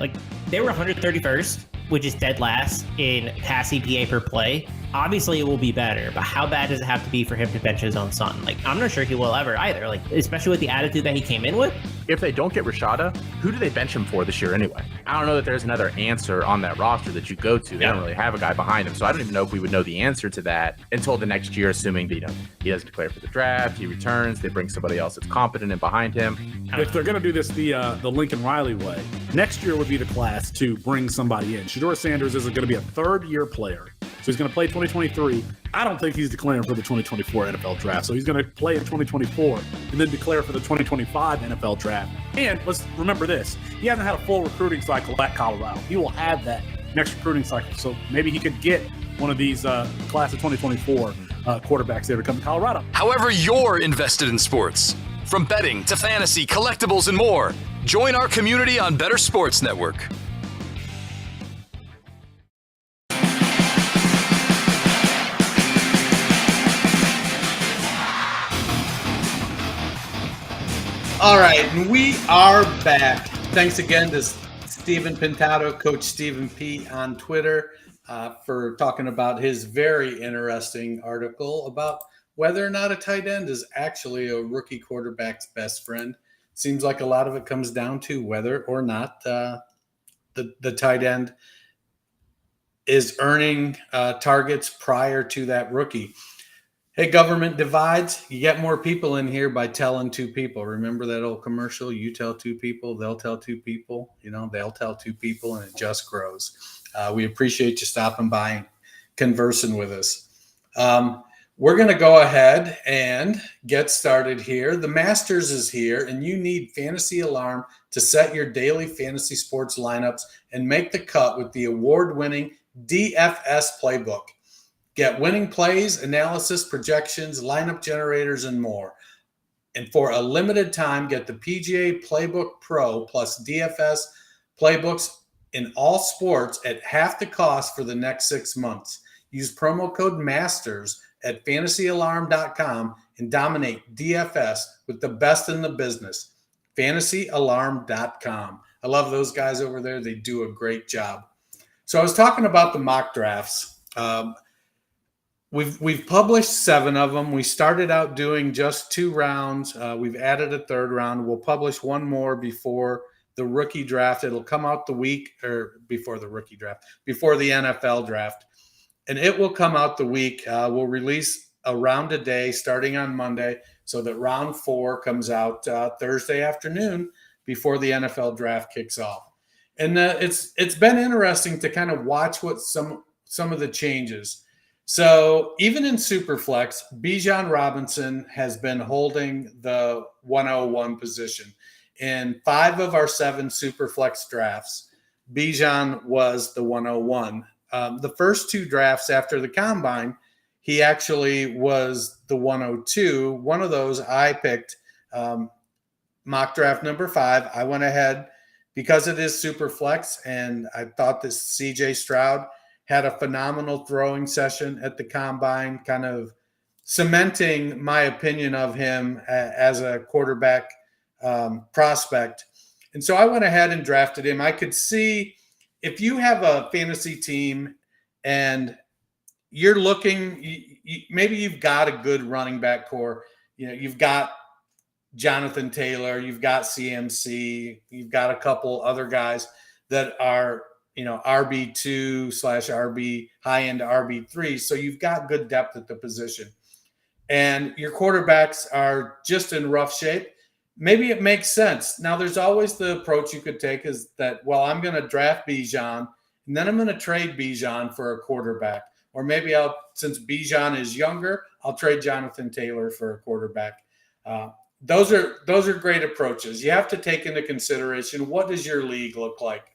They were 131st, which is dead last in pass EPA per play. Obviously, it will be better, but how bad does it have to be for him to bench his own son? I'm not sure he will ever either, especially with the attitude that he came in with. If they don't get Rashada, who do they bench him for this year anyway? I don't know that there's another answer on that roster that you go to. They don't really have a guy behind him. So I don't even know if we would know the answer to that until the next year, assuming that he doesn't declare for the draft, he returns, they bring somebody else that's competent and behind him. If they're going to do this the Lincoln Riley way, next year would be the class to bring somebody in. Shador Sanders is going to be a third-year player. So he's going to play 2023. I don't think he's declaring for the 2024 NFL draft. So he's going to play in 2024 and then declare for the 2025 NFL draft. And let's remember this. He hasn't had a full recruiting cycle at Colorado. He will have that next recruiting cycle. So maybe he could get one of these class of 2024 quarterbacks there to come to Colorado. However you're invested in sports, from betting to fantasy, collectibles, and more, join our community on Better Sports Network. All right, and we are back. Thanks again to Stephen Pintado, Coach Stephen P. on Twitter, for talking about his very interesting article about whether or not a tight end is actually a rookie quarterback's best friend. Seems like a lot of it comes down to whether or not the tight end is earning targets prior to that rookie. Hey, government divides. You get more people in here by telling two people. Remember that old commercial? You tell two people, they'll tell two people. They'll tell two people, and it just grows. We appreciate you stopping by and conversing with us. We're going to go ahead and get started here. The Masters is here, and you need Fantasy Alarm to set your daily fantasy sports lineups and make the cut with the award-winning DFS playbook. Get winning plays, analysis, projections, lineup generators, and more. And for a limited time, get the PGA Playbook Pro plus DFS playbooks in all sports at half the cost for the next 6 months. Use promo code MASTERS at fantasyalarm.com and dominate DFS with the best in the business. fantasyalarm.com. I love those guys over there. They do a great job. So I was talking about the mock drafts. We've published 7 of them. We started out doing just 2 rounds. We've added a 3rd round. We'll publish one more before the rookie draft. It'll come out the week or before the rookie draft, before the NFL draft. And it will come out the week. We'll release a round a day starting on Monday so that round 4 comes out Thursday afternoon before the NFL draft kicks off. And it's been interesting to kind of watch what some of the changes. So even in Superflex, Bijan Robinson has been holding the 101 position. In 5 of our 7 Superflex drafts, Bijan was the 101. The first 2 drafts after the combine, he actually was the 102. One of those I picked mock draft number 5. I went ahead because it is Superflex, and I thought that CJ Stroud had a phenomenal throwing session at the combine, kind of cementing my opinion of him as a quarterback prospect. And so I went ahead and drafted him. I could see if you have a fantasy team and you're looking, maybe you've got a good running back core. You know, you've got Jonathan Taylor, you've got CMC, you've got a couple other guys that are, RB2/RB high-end RB3. So you've got good depth at the position. And your quarterbacks are just in rough shape. Maybe it makes sense. Now, there's always the approach you could take is that, well, I'm going to draft Bijan, and then I'm going to trade Bijan for a quarterback. Or maybe since Bijan is younger, I'll trade Jonathan Taylor for a quarterback. Those are great approaches. You have to take into consideration, what does your league look like?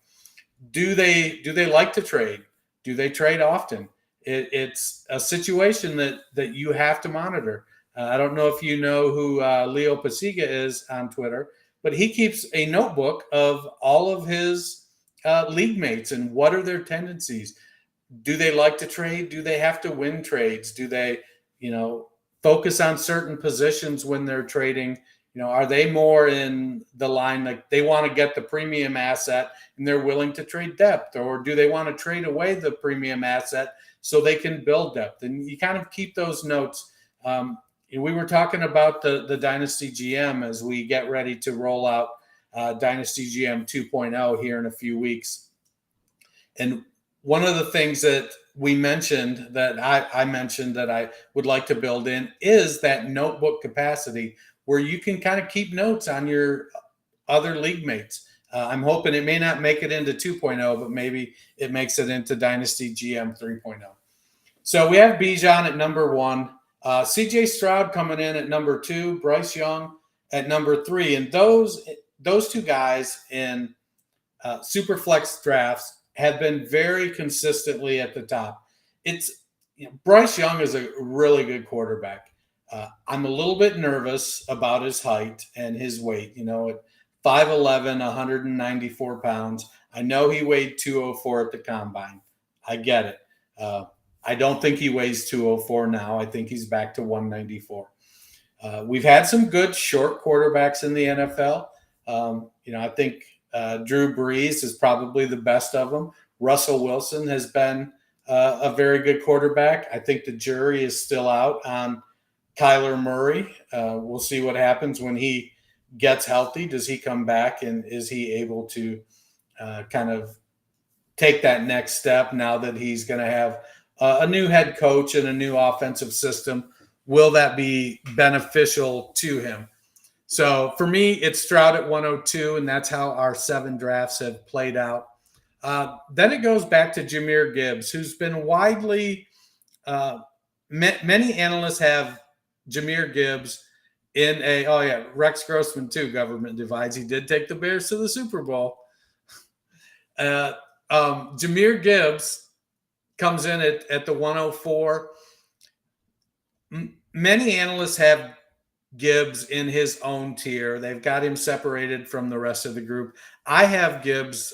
Do they like to trade? Do they trade often? It's a situation that you have to monitor. I don't know if you know who Leo Pasiga is on Twitter, but he keeps a notebook of all of his league mates and what are their tendencies. Do they like to trade? Do they have to win trades? Do they, focus on certain positions when they're trading? Are they more in the line like they want to get the premium asset and they're willing to trade depth? Or do they want to trade away the premium asset so they can build depth? And you kind of keep those notes. We were talking about the Dynasty GM as we get ready to roll out Dynasty GM 2.0 here in a few weeks. And one of the things that we mentioned that I mentioned that I would like to build in is that notebook capacity where you can kind of keep notes on your other league mates. I'm hoping it may not make it into 2.0, but maybe it makes it into Dynasty GM 3.0. So we have Bijan at number 1, CJ Stroud coming in at number 2, Bryce Young at number 3. And those 2 guys in Superflex drafts have been very consistently at the top. Bryce Young is a really good quarterback. I'm a little bit nervous about his height and his weight. At 5'11", 194 pounds. I know he weighed 204 at the combine. I get it. I don't think he weighs 204 now. I think he's back to 194. We've had some good short quarterbacks in the NFL. I think Drew Brees is probably the best of them. Russell Wilson has been a very good quarterback. I think the jury is still out on Kyler Murray. We'll see what happens when he gets healthy. Does he come back, and is he able to kind of take that next step now that he's going to have a new head coach and a new offensive system? Will that be beneficial to him? So for me, it's Stroud at 102, and that's how our 7 drafts have played out. Then it goes back to Jahmyr Gibbs, who's been widely many analysts have Jahmyr Gibbs in Rex Grossman too, government divides. He did take the Bears to the Super Bowl. Jahmyr Gibbs comes in at the 104. Many analysts have Gibbs in his own tier. They've got him separated from the rest of the group. I have Gibbs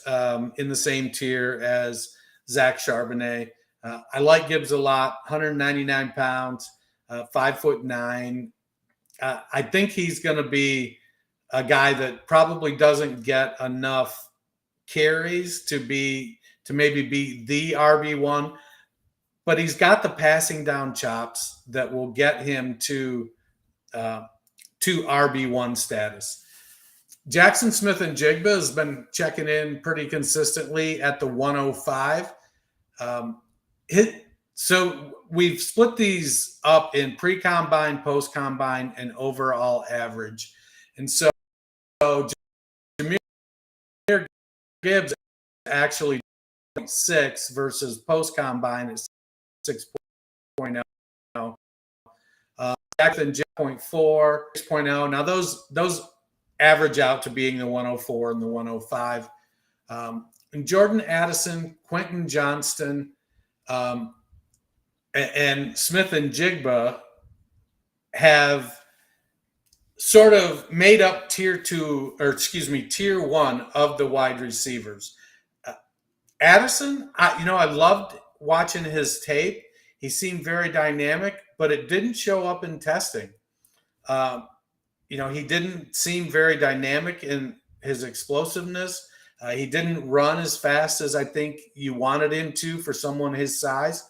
in the same tier as Zach Charbonnet. I like Gibbs a lot. 199 pounds, 5'9". I think he's going to be a guy that probably doesn't get enough carries to maybe be the RB1, but he's got the passing down chops that will get him to RB1 status. Jackson Smith and Jigba has been checking in pretty consistently at the 105. So we've split these up in pre-combine, post-combine, and overall average. And so Jahmyr Gibbs actually 6 versus post-combine is 6.0. Jackson 0.4, 6.0. Now those average out to being the 104 and the 105. And Jordan Addison, Quentin Johnston, and Smith and Jigba have sort of made up tier 1 of the wide receivers. Addison, I loved watching his tape. He seemed very dynamic, but it didn't show up in testing. He didn't seem very dynamic in his explosiveness. He didn't run as fast as I think you wanted him to for someone his size.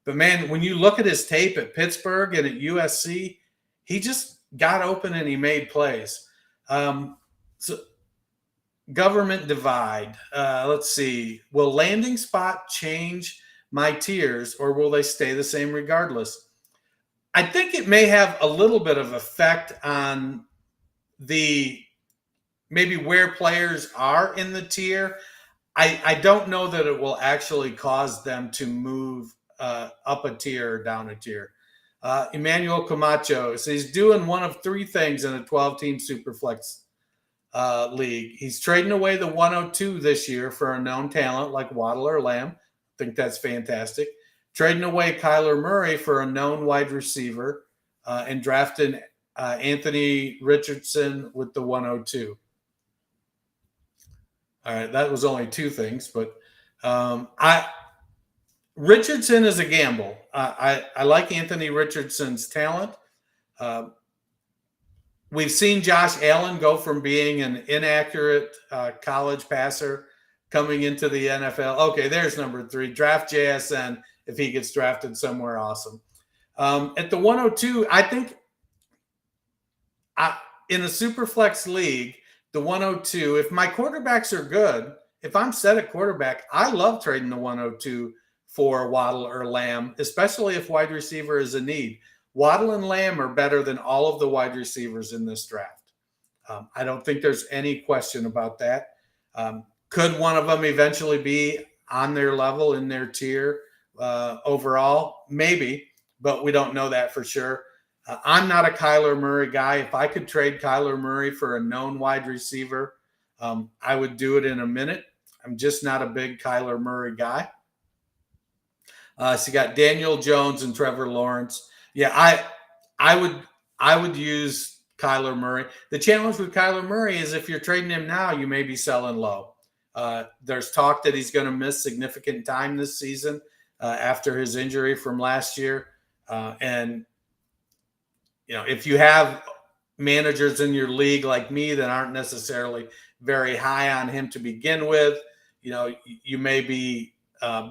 But, man, when you look at his tape at Pittsburgh and at USC, he just got open and he made plays. So government divide. Let's see. Will landing spot change my tiers, or will they stay the same regardless? I think it may have a little bit of effect on maybe where players are in the tier. I don't know that it will actually cause them to move up a tier or down a tier. Emmanuel Camacho says he's doing one of 3 things in a 12-team Superflex league. He's trading away the 102 this year for a known talent like Waddle or Lamb. I think that's fantastic. Trading away Kyler Murray for a known wide receiver and drafting Anthony Richardson with the 102. All right, that was only 2 things, but Richardson is a gamble. I like Anthony Richardson's talent. We've seen Josh Allen go from being an inaccurate college passer coming into the NFL. Okay, there's number 3. Draft JSN if he gets drafted somewhere awesome. At the 102, I think in a Superflex league, the 102, if my quarterbacks are good, if I'm set at quarterback, I love trading the 102 for Waddle or Lamb, especially if wide receiver is a need. Waddle and Lamb are better than all of the wide receivers in this draft. I don't think there's any question about that. Could one of them eventually be on their level in their tier overall? Maybe, but we don't know that for sure. I'm not a Kyler Murray guy. If I could trade Kyler Murray for a known wide receiver, I would do it in a minute. I'm just not a big Kyler Murray guy. So you got Daniel Jones and Trevor Lawrence. Yeah, I would use Kyler Murray. The challenge with Kyler Murray is if you're trading him now, you may be selling low. There's talk that he's going to miss significant time this season after his injury from last year. And if you have managers in your league like me that aren't necessarily very high on him to begin with, you may be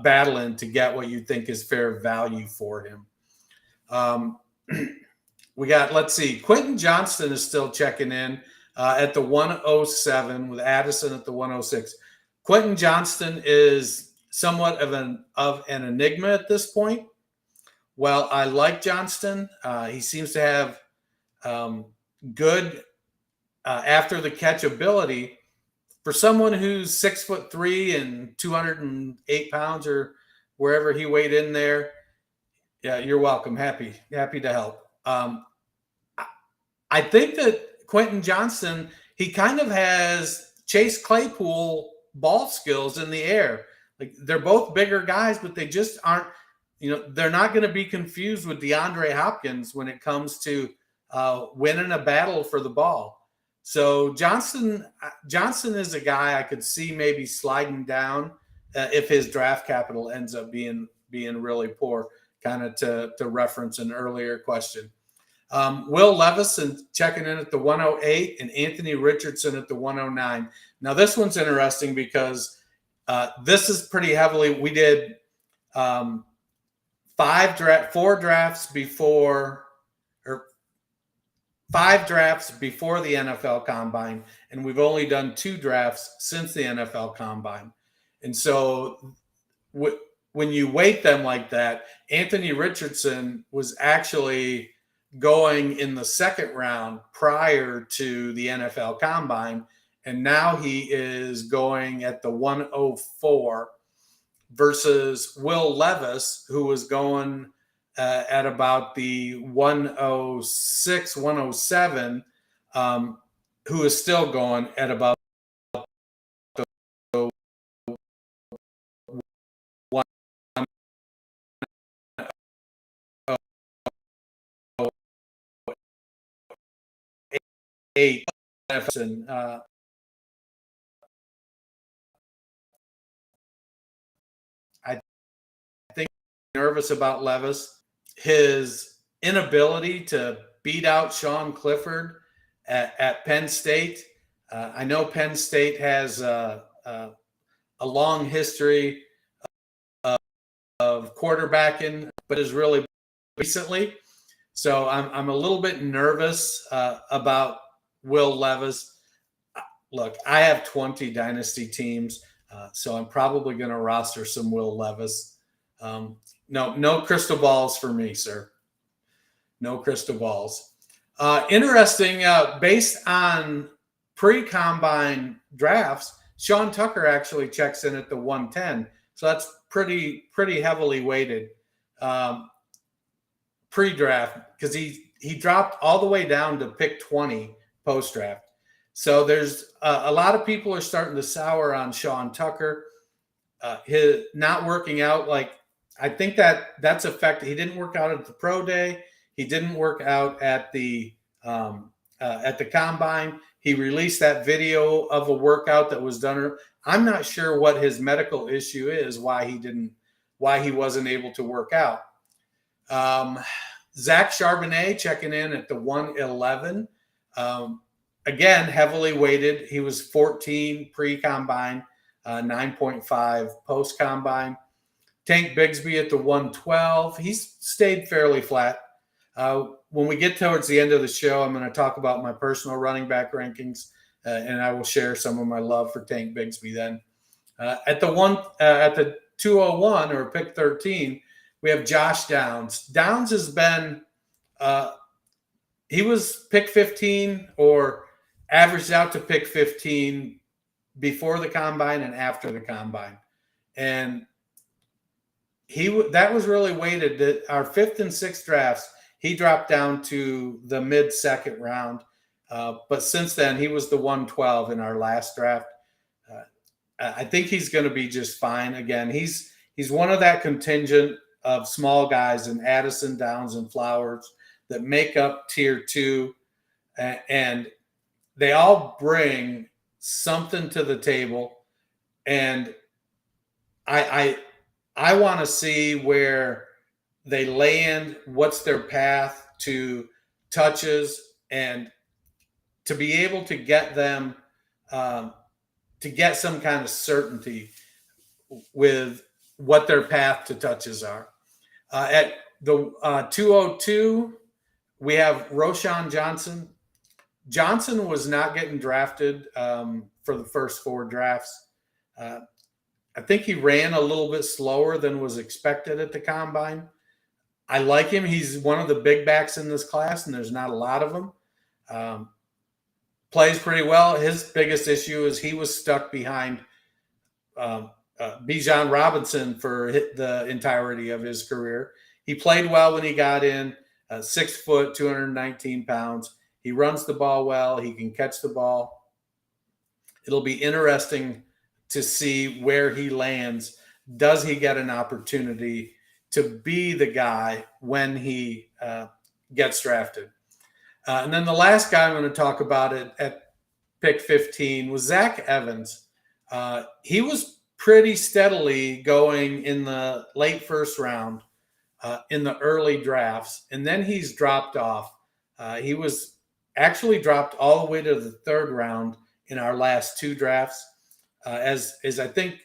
battling to get what you think is fair value for him. We got, let's see, Quentin Johnston is still checking in at the 107 with Addison at the 106. Quentin Johnston is somewhat of an enigma at this point. Well, I like Johnston. He seems to have good after the catch ability for someone who's 6'3" and 208 pounds or wherever he weighed in there. Yeah, you're welcome. Happy to help. I think that Quentin Johnston, he kind of has Chase Claypool ball skills in the air. Like they're both bigger guys, but they just aren't. They're not going to be confused with DeAndre Hopkins when it comes to winning a battle for the ball. So Johnson is a guy I could see maybe sliding down if his draft capital ends up being really poor. Kind of to reference an earlier question. Will Levis checking in at the 108 and Anthony Richardson at the 109. Now this one's interesting because this is pretty heavily. We did 4 drafts before, or 5 drafts before the NFL Combine, and we've only done 2 drafts since the NFL Combine. And so when you weight them like that, Anthony Richardson was actually going in the 2nd round prior to the NFL Combine, and now he is going at the 104 versus Will Levis, who was going at about the 106, 107, who is still going at about the 108. I think nervous about Levis. His inability to beat out Sean Clifford at Penn State. I know Penn State has a long history of quarterbacking, but is really recently. So I'm a little bit nervous about Will Levis. Look, I have 20 dynasty teams, so I'm probably going to roster some Will Levis. No crystal balls for me, sir. No crystal balls. Interesting, based on pre-combine drafts, Sean Tucker actually checks in at the 110. So that's pretty heavily weighted pre-draft, because he dropped all the way down to pick 20 post-draft. So there's a lot of people are starting to sour on Sean Tucker. His not working out, like, I think that's affected. He didn't work out at the pro day. He didn't work out at the combine. He released that video of a workout that was done. I'm not sure what his medical issue is, why he wasn't able to work out. Zach Charbonnet checking in at the 111. Again, heavily weighted. He was 14 pre-combine, 9.5 post-combine. Tank Bigsby at the 112. He's stayed fairly flat. When we get towards the end of the show, I'm going to talk about my personal running back rankings, and I will share some of my love for Tank Bigsby then. At the 201 or pick 13, we have Josh Downs. Downs has been he was pick 15 or averaged out to pick 15 before the combine and after the combine, and that was really weighted. That our 5th and 6th drafts, he dropped down to the mid-2nd round. But since then, he was the 112 in our last draft. I think he's going to be just fine. Again, he's one of that contingent of small guys in Addison, Downs, and Flowers that make up tier 2. And they all bring something to the table. And I want to see where they land, what's their path to touches, and to be able to get them to get some kind of certainty with what their path to touches are. At the 202, we have Roschon Johnson. Johnson was not getting drafted for the first 4 drafts. I think he ran a little bit slower than was expected at the combine. I like him. He's one of the big backs in this class, and there's not a lot of them. Plays pretty well. His biggest issue is he was stuck behind Bijan Robinson for the entirety of his career. He played well when he got in, 6 foot, 219 pounds. He runs the ball well. He can catch the ball. It'll be interesting to see where he lands does he get an opportunity to be the guy when he gets drafted? And then the last guy I'm going to talk about at pick 15 was Zach Evans. He was pretty steadily going in the late first round in the early drafts, and then he's dropped off. He was actually dropped all the way to the third round in our last two drafts. As I think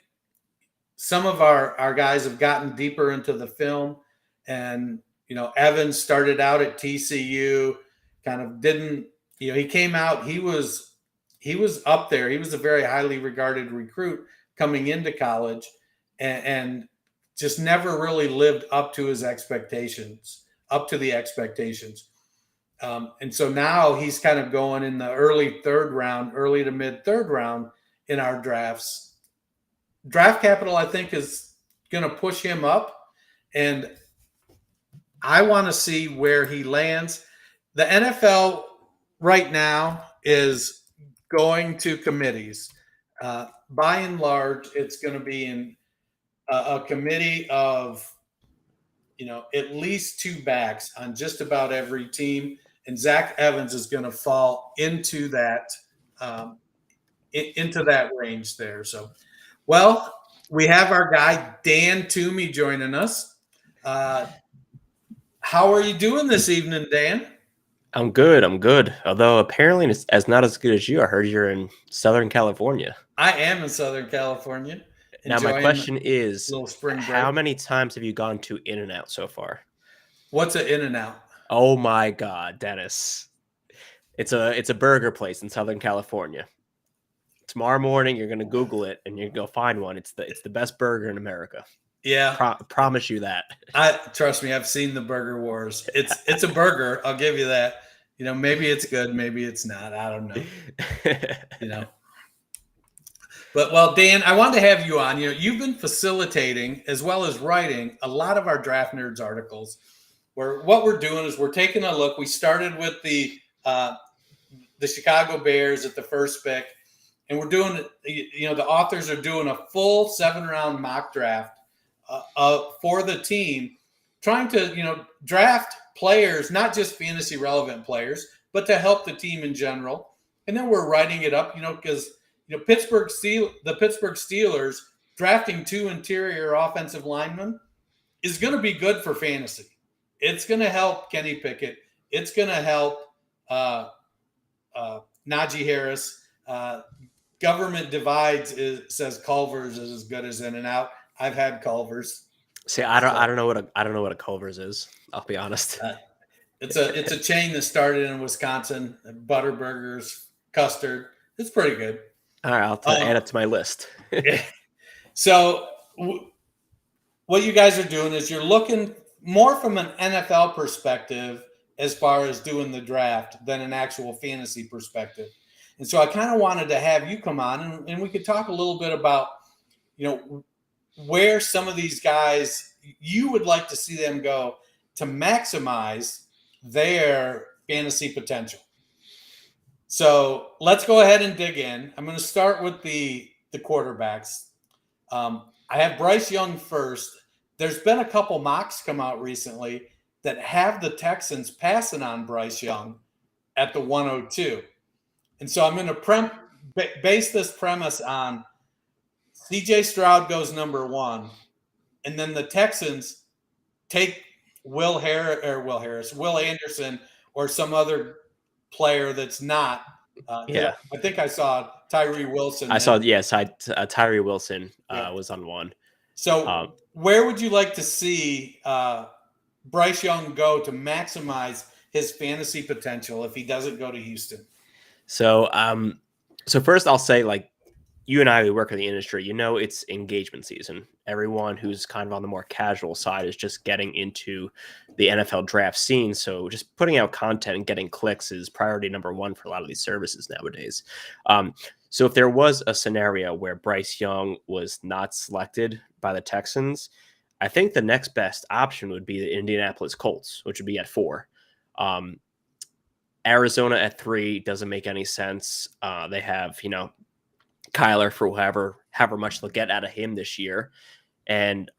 some of our guys have gotten deeper into the film, and Evans started out at TCU, kind of didn't, he came out, he was up there. He was a very highly regarded recruit coming into college, and just never really lived up to the expectations. And so now he's kind of going in the early to mid third round in our drafts. Draft capital, I think, is going to push him up, and I want to see where he lands. The NFL right now is going to committees. By and large, it's going to be in a committee of, at least two backs on just about every team, and Zach Evans is going to fall into that range there. So, well, we have our guy Dan Toomey joining us. How are you doing this evening, Dan? I'm good. Although apparently it's not as good as you. I heard you're in Southern California. I am in Southern California. Now my question is, spring break. How many times have you gone to In-N-Out so far? What's an In-N-Out? Oh my God, Dennis. It's a burger place in Southern California. Tomorrow morning you're gonna Google it and you're gonna go find one. It's the best burger in America. Yeah, promise you that. Trust me, I've seen the Burger Wars. It's a burger. I'll give you that. Maybe it's good, maybe it's not. I don't know. But well, Dan, I wanted to have you on. You've been facilitating as well as writing a lot of our Draft Nerds articles. Where what we're doing is we're taking a look. We started with the Chicago Bears at the first pick, and we're doing. The authors are doing a full 7-round mock draft for the team, trying to draft players, not just fantasy relevant players, but to help the team in general. And then we're writing it up, because the Pittsburgh Steelers drafting 2 interior offensive linemen is going to be good for fantasy. It's going to help Kenny Pickett. It's going to help Najee Harris. Government divides says Culver's is as good as In-N-Out. I've had Culver's. See, I don't know what a Culver's is. I'll be honest. It's a chain that started in Wisconsin. Butter burgers, custard. It's pretty good. All right, I'll add it to my list. So what you guys are doing is you're looking more from an NFL perspective as far as doing the draft than an actual fantasy perspective. And so I kind of wanted to have you come on and we could talk a little bit about, where some of these guys you would like to see them go to maximize their fantasy potential. So let's go ahead and dig in. I'm going to start with the quarterbacks. I have Bryce Young first. There's been a couple mocks come out recently that have the Texans passing on Bryce Young at the 102. And so I'm going to base this premise on CJ Stroud goes number 1, and then the Texans take Will Anderson or some other player that's not. I think I saw Tyree Wilson. Tyree Wilson was on 1. So where would you like to see Bryce Young go to maximize his fantasy potential if he doesn't go to Houston? So first I'll say, you and I, we work in the industry, it's engagement season. Everyone who's kind of on the more casual side is just getting into the NFL draft scene. So just putting out content and getting clicks is priority number 1 for a lot of these services nowadays. So if there was a scenario where Bryce Young was not selected by the Texans, I think the next best option would be the Indianapolis Colts, which would be at 4. Arizona at 3 doesn't make any sense. They have, Kyler for however much they'll get out of him this year. And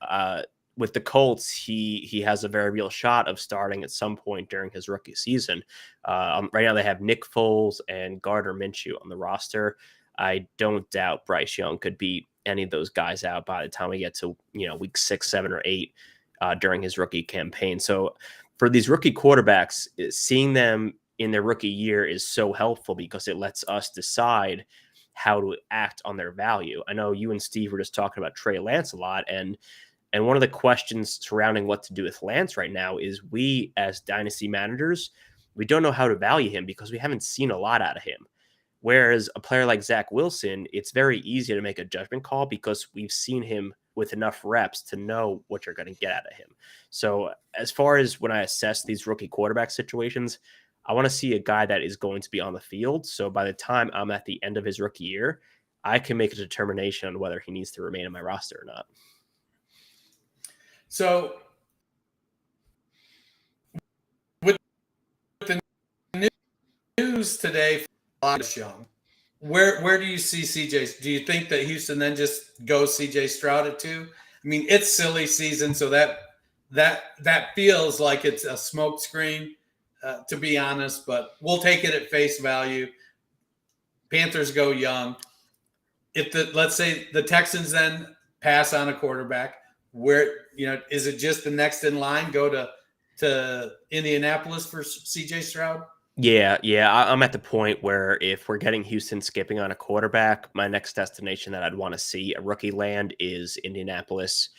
with the Colts, he has a very real shot of starting at some point during his rookie season. Right now they have Nick Foles and Gardner Minshew on the roster. I don't doubt Bryce Young could beat any of those guys out by the time we get to week 6, 7, or 8 during his rookie campaign. So for these rookie quarterbacks, seeing them in their rookie year is so helpful because it lets us decide how to act on their value. I know you and Steve were just talking about Trey Lance a lot, and one of the questions surrounding what to do with Lance right now is we as dynasty managers, we don't know how to value him because we haven't seen a lot out of him. Whereas a player like Zach Wilson, it's very easy to make a judgment call because we've seen him with enough reps to know what you're going to get out of him. So as far as when I assess these rookie quarterback situations, I want to see a guy that is going to be on the field. So by the time I'm at the end of his rookie year, I can make a determination on whether he needs to remain in my roster or not. So with the news today for Young, where do you see CJ? Do you think that Houston then just goes CJ Stroud at 2? I mean, it's silly season, so that feels like it's a smoke screen, to be honest, but we'll take it at face value. Panthers go Young. Let's say the Texans then pass on a quarterback, where is it just the next in line go to Indianapolis for CJ Stroud? Yeah, I'm at the point where if we're getting Houston skipping on a quarterback, my next destination that I'd want to see a rookie land is Indianapolis,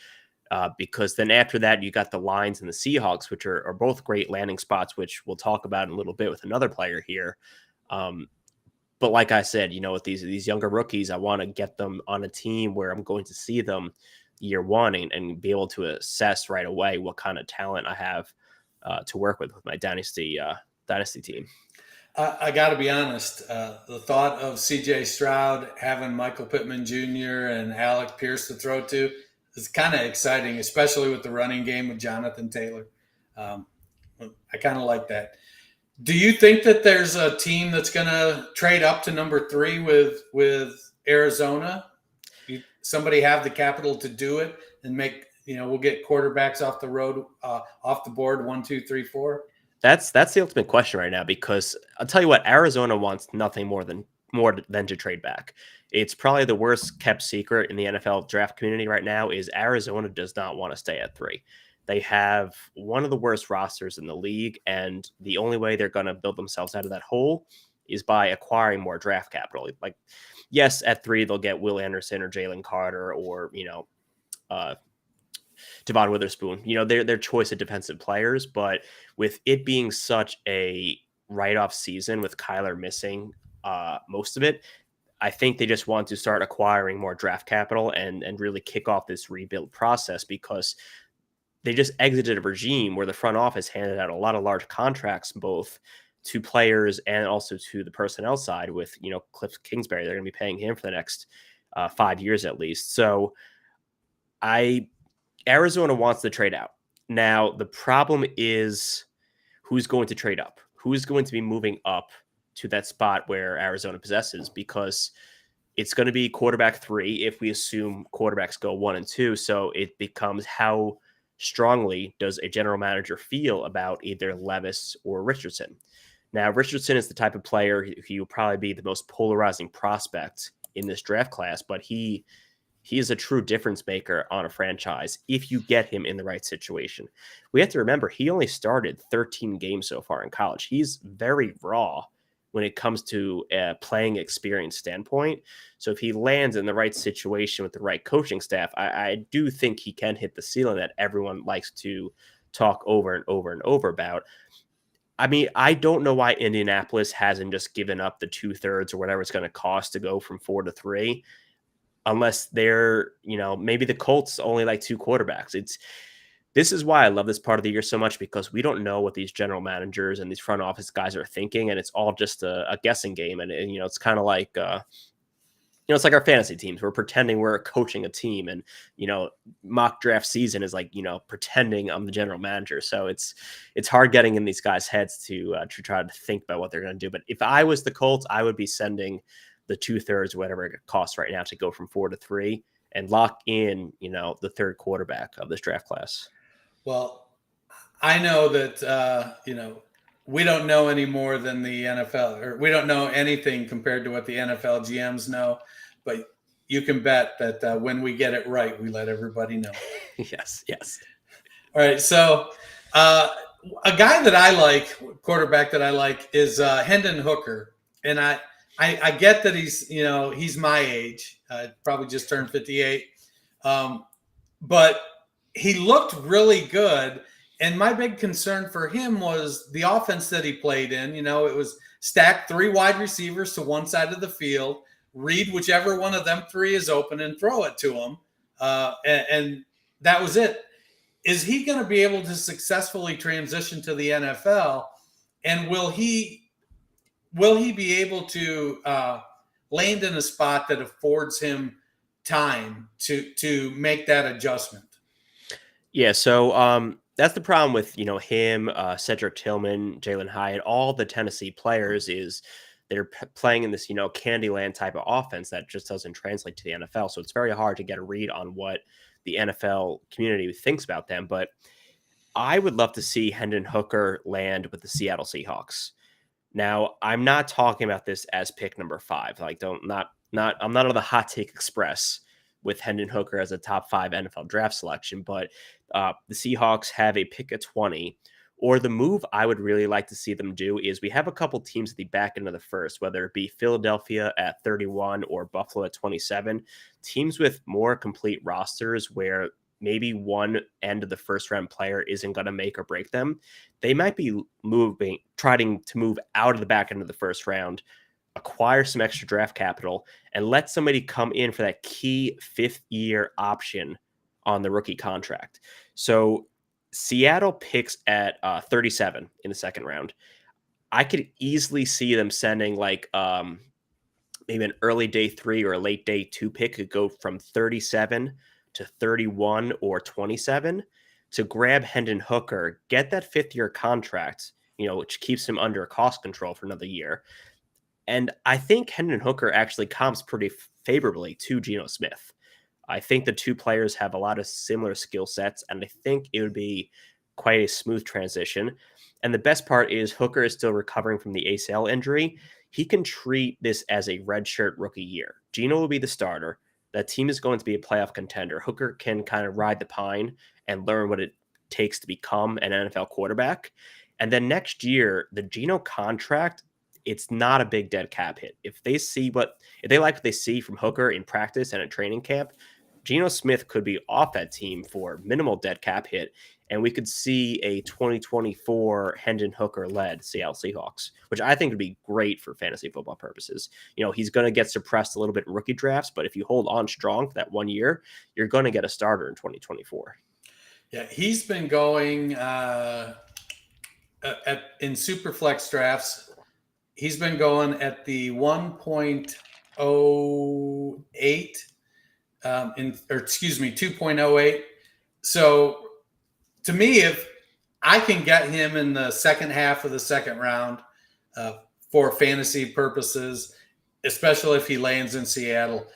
because then after that you got the Lions and the Seahawks, which are both great landing spots, which we'll talk about in a little bit with another player here. But like I said, with these younger rookies, I want to get them on a team where I'm going to see them year one and be able to assess right away what kind of talent I have to work with my dynasty team. I got to be honest. The thought of CJ Stroud having Michael Pittman Jr. and Alec Pierce to throw to is kind of exciting, especially with the running game with Jonathan Taylor. I kind of like that. Do you think that there's a team that's going to trade up to number 3 with Arizona? Somebody have the capital to do it and make, we'll get quarterbacks off the road, off the board, 1, 2, 3, 4. That's the ultimate question right now, because I'll tell you what, Arizona wants nothing more than to trade back. It's probably the worst kept secret in the NFL draft community right now is Arizona does not want to stay at 3. They have one of the worst rosters in the league, and the only way they're going to build themselves out of that hole is by acquiring more draft capital. Like, yes, at 3 they'll get Will Anderson or Jalen Carter or Devon Witherspoon. Their choice of defensive players, but with it being such a write-off season with Kyler missing most of it, I think they just want to start acquiring more draft capital and really kick off this rebuild process, because they just exited a regime where the front office handed out a lot of large contracts, both to players and also to the personnel side with, Cliff Kingsbury. They're going to be paying him for the next 5 years at least. So Arizona wants to trade out. Now, the problem is who's going to trade up? Who's going to be moving up to that spot where Arizona possesses? Because it's going to be quarterback 3 if we assume quarterbacks go 1 and 2. So it becomes how strongly does a general manager feel about either Levis or Richardson? Now, Richardson is the type of player who will probably be the most polarizing prospect in this draft class, but he is a true difference maker on a franchise if you get him in the right situation. We have to remember he only started 13 games so far in college. He's very raw when it comes to a playing experience standpoint. So if he lands in the right situation with the right coaching staff, I do think he can hit the ceiling that everyone likes to talk over and over and over about. I mean, I don't know why Indianapolis hasn't just given up the 2/3 or whatever it's going to cost to go from 4 to 3, unless they're, maybe the Colts only like 2 quarterbacks. This is why I love this part of the year so much, because we don't know what these general managers and these front office guys are thinking, and it's all just a guessing game. And it's kind of like, it's like our fantasy teams. We're pretending we're coaching a team, and, mock draft season is like, pretending I'm the general manager. So it's hard getting in these guys' heads to try to think about what they're going to do. But if I was the Colts, I would be sending the 2/3, whatever it costs right now to go from 4 to 3, and lock in, the third quarterback of this draft class? Well, I know that, we don't know any more than the NFL, or we don't know anything compared to what the NFL GMs know, but you can bet that when we get it right, we let everybody know. Yes. All right. So a guy that I like, quarterback that I like, is Hendon Hooker. And I get that he's my age, probably just turned 58. But he looked really good. And my big concern for him was the offense that he played in. It was stack 3 wide receivers to one side of the field, read whichever one of them 3 is open and throw it to him. And that was it. Is he going to be able to successfully transition to the NFL? And will he be able to land in a spot that affords him time to make that adjustment? Yeah, so that's the problem with him, Cedric Tillman, Jalen Hyatt, all the Tennessee players is they're playing in this Candyland type of offense that just doesn't translate to the NFL. So it's very hard to get a read on what the NFL community thinks about them. But I would love to see Hendon Hooker land with the Seattle Seahawks. Now, I'm not talking about this as pick number 5. Like, I'm not on the hot take express with Hendon Hooker as a top 5 NFL draft selection, but the Seahawks have a pick at 20, or the move I would really like to see them do is we have a couple teams at the back end of the first, whether it be Philadelphia at 31 or Buffalo at 27, teams with more complete rosters where maybe one end of the first round player isn't going to make or break them. They might be trying to move out of the back end of the first round, acquire some extra draft capital, and let somebody come in for that key 5th-year option on the rookie contract. So Seattle picks at 37 in the second round. I could easily see them sending maybe an early day 3 or a late day 2 pick could go from 37 to 31 or 27 to grab Hendon Hooker, get that 5th-year contract, which keeps him under cost control for another year. And I think Hendon Hooker actually comps pretty favorably to Geno Smith. I think the two players have a lot of similar skill sets, and I think it would be quite a smooth transition. And the best part is Hooker is still recovering from the ACL injury. He can treat this as a redshirt rookie year. Geno will be the starter. That team is going to be a playoff contender. Hooker can kind of ride the pine and learn what it takes to become an NFL quarterback. And then next year, the Geno contract, it's not a big dead cap hit. If they like what they see from Hooker in practice and at training camp, Geno Smith could be off that team for minimal dead cap hit, and we could see a 2024 Hendon Hooker-led Seattle Seahawks, which I think would be great for fantasy football purposes. He's going to get suppressed a little bit in rookie drafts, but if you hold on strong for that 1 year, you're going to get a starter in 2024. Yeah, he's been going in Superflex drafts. He's been going at the 1.08 2.08. So to me, if I can get him in the second half of the second round for fantasy purposes, especially if he lands in Seattle,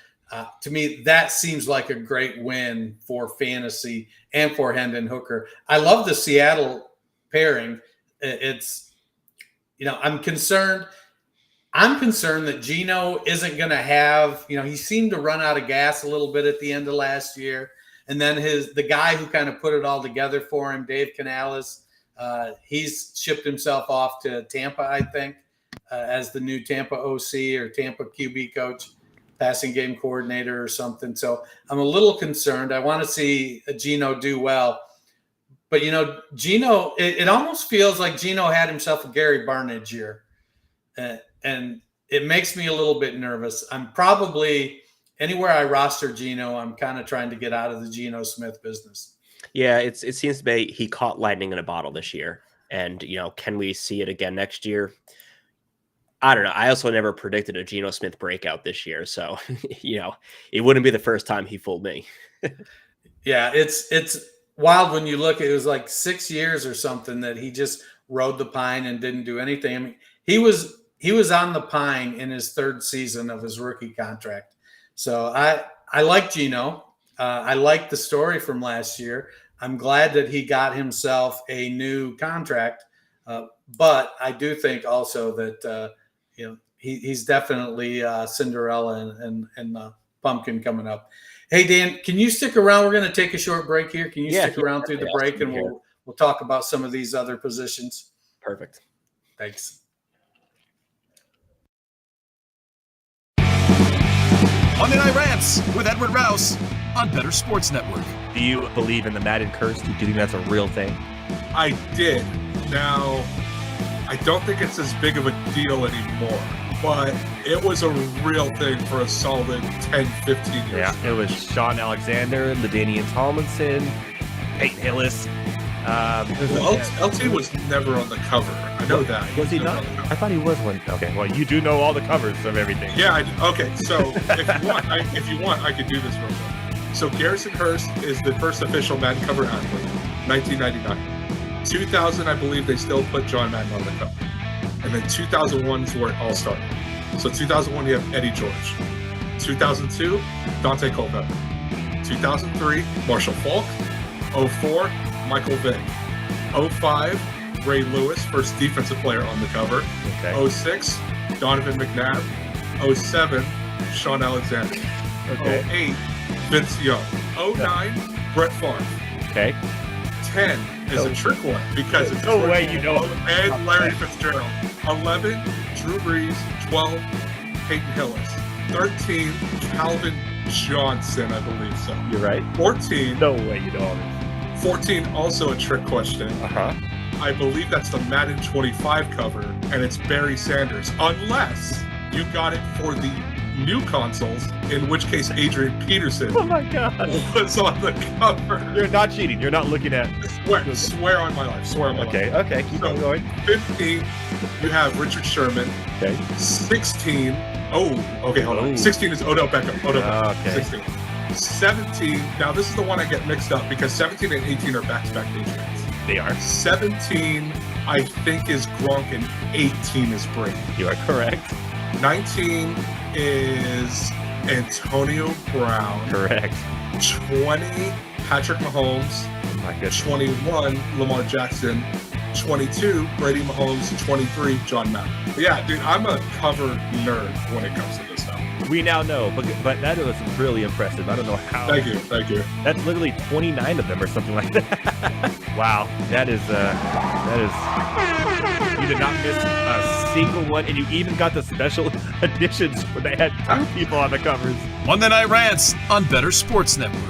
to me, that seems like a great win for fantasy and for Hendon Hooker. I love the Seattle pairing. It's, I'm concerned that Geno isn't going to have, he seemed to run out of gas a little bit at the end of last year. And then the guy who kind of put it all together for him, Dave Canales, he's shipped himself off to Tampa, I think, as the new Tampa OC or Tampa QB coach, passing game coordinator or something. So I'm a little concerned. I want to see Geno do well. But, Geno, it almost feels like Geno had himself a Gary Barnidge year. And it makes me a little bit nervous. I'm probably anywhere I roster Geno, I'm kind of trying to get out of the Geno Smith business. Yeah, it seems to be he caught lightning in a bottle this year. And, can we see it again next year? I don't know. I also never predicted a Geno Smith breakout this year. So, it wouldn't be the first time he fooled me. Yeah, it's wild when you look. It was like 6 years or something that he just rode the pine and didn't do anything. I mean, he was on the pine in his 3rd season of his rookie contract. So I like Geno. I like the story from last year. I'm glad that he got himself a new contract, but I do think also that he's definitely Cinderella and Pumpkin coming up. Hey Dan, can you stick around? We're going to take a short break here. Can you stick around through the break, and we'll talk about some of these other positions? Perfect. Thanks. Monday Night Rants with Edward Rouse on Better Sports Network. Do you believe in the Madden curse? Do you think that's a real thing? I did. Now, I don't think it's as big of a deal anymore, but it was a real thing for a solid 10, 15 years. Yeah, it was Sean Alexander, LaDainian Tomlinson, Peyton Hillis. LT was never on the cover. I know that. Was he not? I thought he was one. Okay, well, you do know all the covers of everything. Yeah, okay. So if you want, I could do this real quick. So Garrison Hurst is the first official Madden cover athlete, 1999. 2000, I believe they still put John Madden on the cover. And then 2001 is where it all started. So 2001, you have Eddie George. 2002, Dante Culpepper. 2003, Marshall Falk. 04, Michael Vick. 05, Ray Lewis, first defensive player on the cover. Okay. 06, Donovan McNabb. 07, Sean Alexander. Okay. 08, Vince Young. 09, Brett Favre. Okay. 10 is a trick one because it's no way you know. And Larry Fitzgerald. 11, Drew Brees. 12, Peyton Hillis. 13, Calvin Johnson, I believe so. You're right. 14. No way you know all this. 14, also a trick question. I believe that's the Madden 25 cover, and it's Barry Sanders, unless you got it for the new consoles, in which case Adrian Peterson was on the cover. You're not cheating. You're not looking at. Swear on my life. Swear on my life. Okay, keep on going. 15, you have Richard Sherman. Okay. 16, hold on. 16 is Odell Beckham. Okay. 16. 17, now this is the one I get mixed up because 17 and 18 are back-to-back Patriots. They are. 17, I think, is Gronk, and 18 is Brady. You are correct. 19 is Antonio Brown. Correct. 20, Patrick Mahomes. Oh my goodness. 21, Lamar Jackson. 22, Brady Mahomes. 23, John Madden. Yeah, dude, I'm a cover nerd when it comes to this stuff. We now know, but that was really impressive. I don't know how. Thank you. That's literally 29 of them or something like that. Wow, that is. You did not miss a single one, and you even got the special editions where they had two people on the covers. Monday Night Rants on Better Sports Network.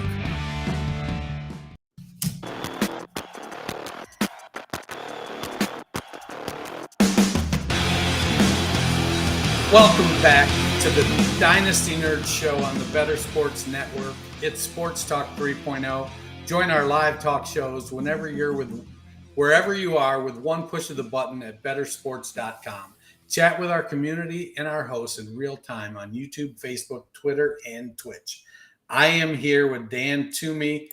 Welcome back to the Dynasty Nerds show on the Better Sports Network. It's Sports Talk 3.0. Join our live talk shows wherever you are with one push of the button at bettersports.com. Chat with our community and our hosts in real time on YouTube, Facebook, Twitter, and Twitch. I am here with Dan Toomey,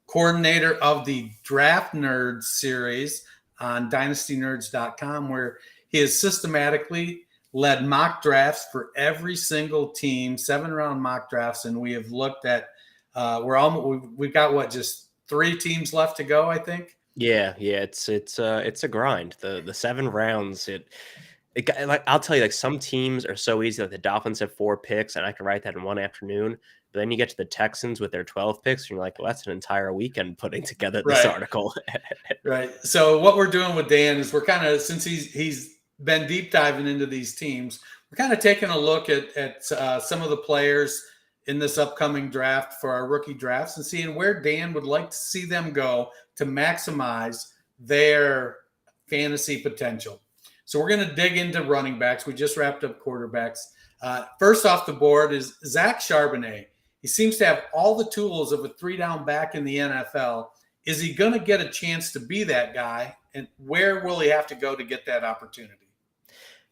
coordinator of the Draft Nerds series on dynastynerds.com, where he has systematically led mock drafts for every single team, 7-round mock drafts, and we have looked at we've got just 3 teams left to go, I think. Yeah, it's a grind. The 7 rounds, like I'll tell you, like some teams are so easy. Like the Dolphins have 4 picks, and I can write that in one afternoon. But then you get to the Texans with their 12 picks, and you're like, well, that's an entire weekend putting together this article. Right. So what we're doing with Dan is we're kind of, since he's been deep diving into these teams, we're kind of taking a look at some of the players in this upcoming draft for our rookie drafts and seeing where Dan would like to see them go to maximize their fantasy potential. So we're going to dig into running backs. We just wrapped up quarterbacks. First off the board is Zach Charbonnet. He seems to have all the tools of a 3-down back in the NFL. Is he going to get a chance to be that guy? And where will he have to go to get that opportunity?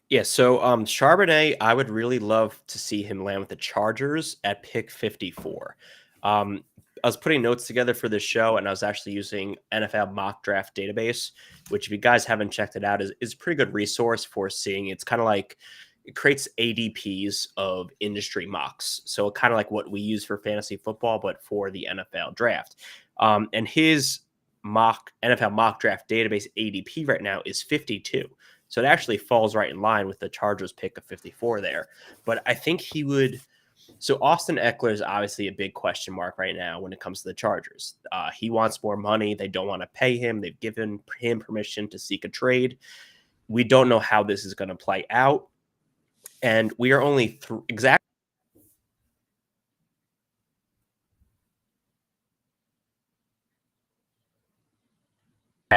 Yeah, so Charbonnet, I would really love to see him land with the Chargers at pick 54. I was putting notes together for this show, and I was actually using NFL Mock Draft Database, which if you guys haven't checked it out, is a pretty good resource for seeing. It's kind of like it creates ADPs of industry mocks. So kind of like what we use for fantasy football, but for the NFL draft. And his NFL mock draft database ADP right now is 52. So it actually falls right in line with the Chargers pick of 54 there. But I think he would. So Austin Eckler is obviously a big question mark right now when it comes to the Chargers. He wants more money. They don't want to pay him. They've given him permission to seek a trade. We don't know how this is going to play out. And we are only exactly.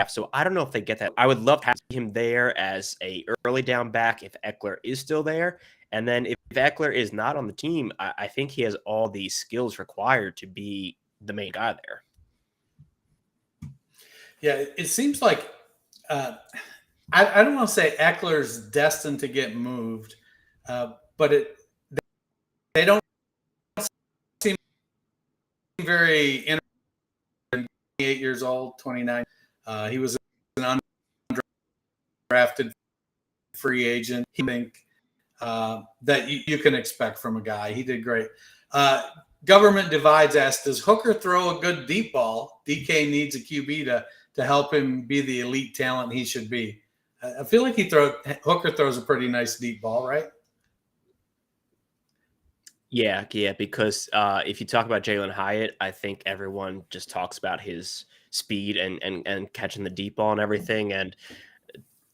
So I don't know if they get that. I would love to have him there as a early down back if Eckler is still there. And then if Eckler is not on the team, I think he has all the skills required to be the main guy there. Yeah, it seems like I don't want to say Eckler's destined to get moved, but they don't seem very interested. 28 years old, 29. He was an undrafted free agent. I think that you can expect from a guy. He did great. Government Divides asked, does Hooker throw a good deep ball? DK needs a QB to help him be the elite talent he should be. I feel like Hooker throws a pretty nice deep ball, right? Yeah, because if you talk about Jalen Hyatt, I think everyone just talks about his speed and catching the deep ball and everything. And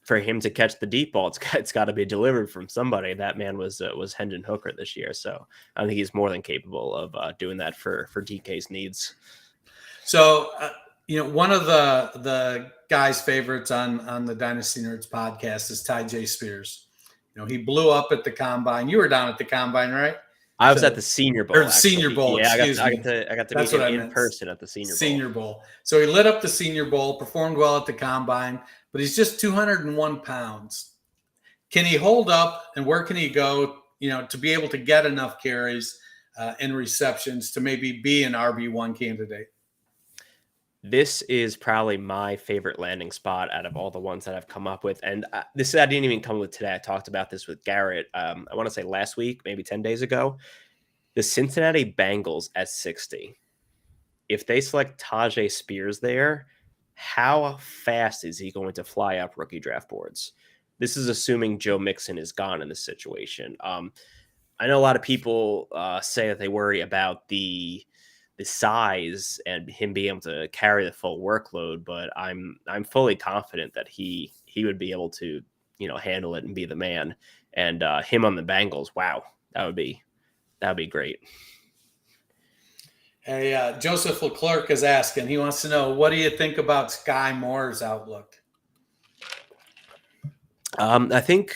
for him to catch the deep ball, it's got to be delivered from somebody. That man was Hendon Hooker this year, so I think he's more than capable of doing that for DK's needs. So, one of the guys' favorites on the Dynasty Nerds podcast is Ty J. Spears. He blew up at the combine. You were down at the combine, right? I was at the Senior Bowl. Or Senior Bowl, yeah, excuse I me. got to meet him in person at the Senior Bowl. So he lit up the Senior Bowl, performed well at the combine, but he's just 201 pounds. Can he hold up, and where can he go, to be able to get enough carries and receptions to maybe be an RB1 candidate? This is probably my favorite landing spot out of all the ones that I've come up with. And I didn't even come with today. I talked about this with Garrett. I want to say last week, maybe 10 days ago. The Cincinnati Bengals at 60. If they select Tajay Spears there, how fast is he going to fly up rookie draft boards? This is assuming Joe Mixon is gone in this situation. I know a lot of people say that they worry about the size and him being able to carry the full workload, but I'm fully confident that he would be able to, handle it and be the man. And him on the Bengals, wow, that would be great. Hey, Joseph Leclerc is asking. He wants to know, what do you think about Sky Moore's outlook? I think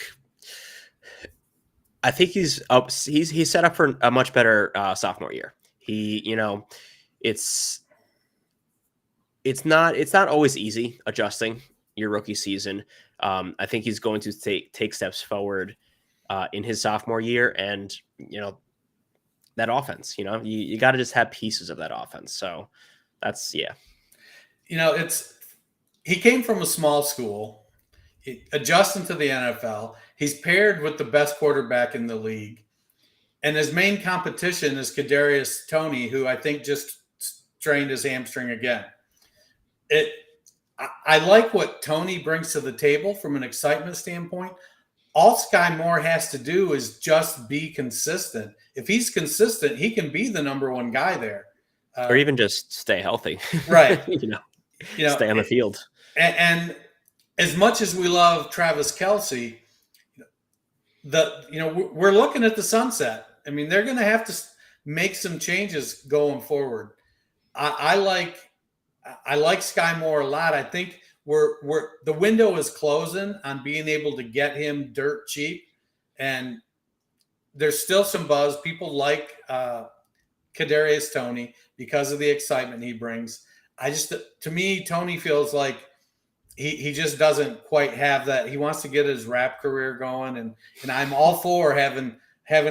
he's up. He's set up for a much better sophomore year. It's not always easy adjusting your rookie season. I think he's going to take steps forward in his sophomore year, and that offense. You got to just have pieces of that offense. So that's He came from a small school, adjusting to the NFL. He's paired with the best quarterback in the league. And his main competition is Kadarius Toney, who I think just strained his hamstring again. I like what Toney brings to the table from an excitement standpoint. All Sky Moore has to do is just be consistent. If he's consistent, he can be the number one guy there. Or even just stay healthy. Right. Stay on the field. And as much as we love Travis Kelce, we're looking at the sunset. I mean, they're going to have to make some changes going forward. I like Sky Moore a lot. I think the window is closing on being able to get him dirt cheap, and there's still some buzz. People like Kadarius Toney because of the excitement he brings. To me, Toney feels like he just doesn't quite have that. He wants to get his rap career going, and I'm all for having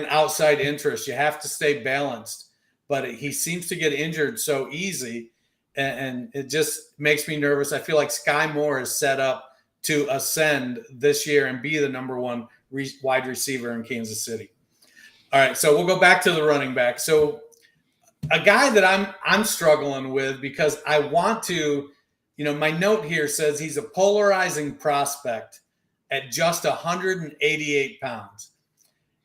outside interest. You have to stay balanced, but he seems to get injured so easy, and it just makes me nervous. I feel like Sky Moore is set up to ascend this year and be the number one wide receiver in Kansas City. All right, so we'll go back to the running back. So a guy that I'm struggling with because I want to, my note here says he's a polarizing prospect at just 188 pounds.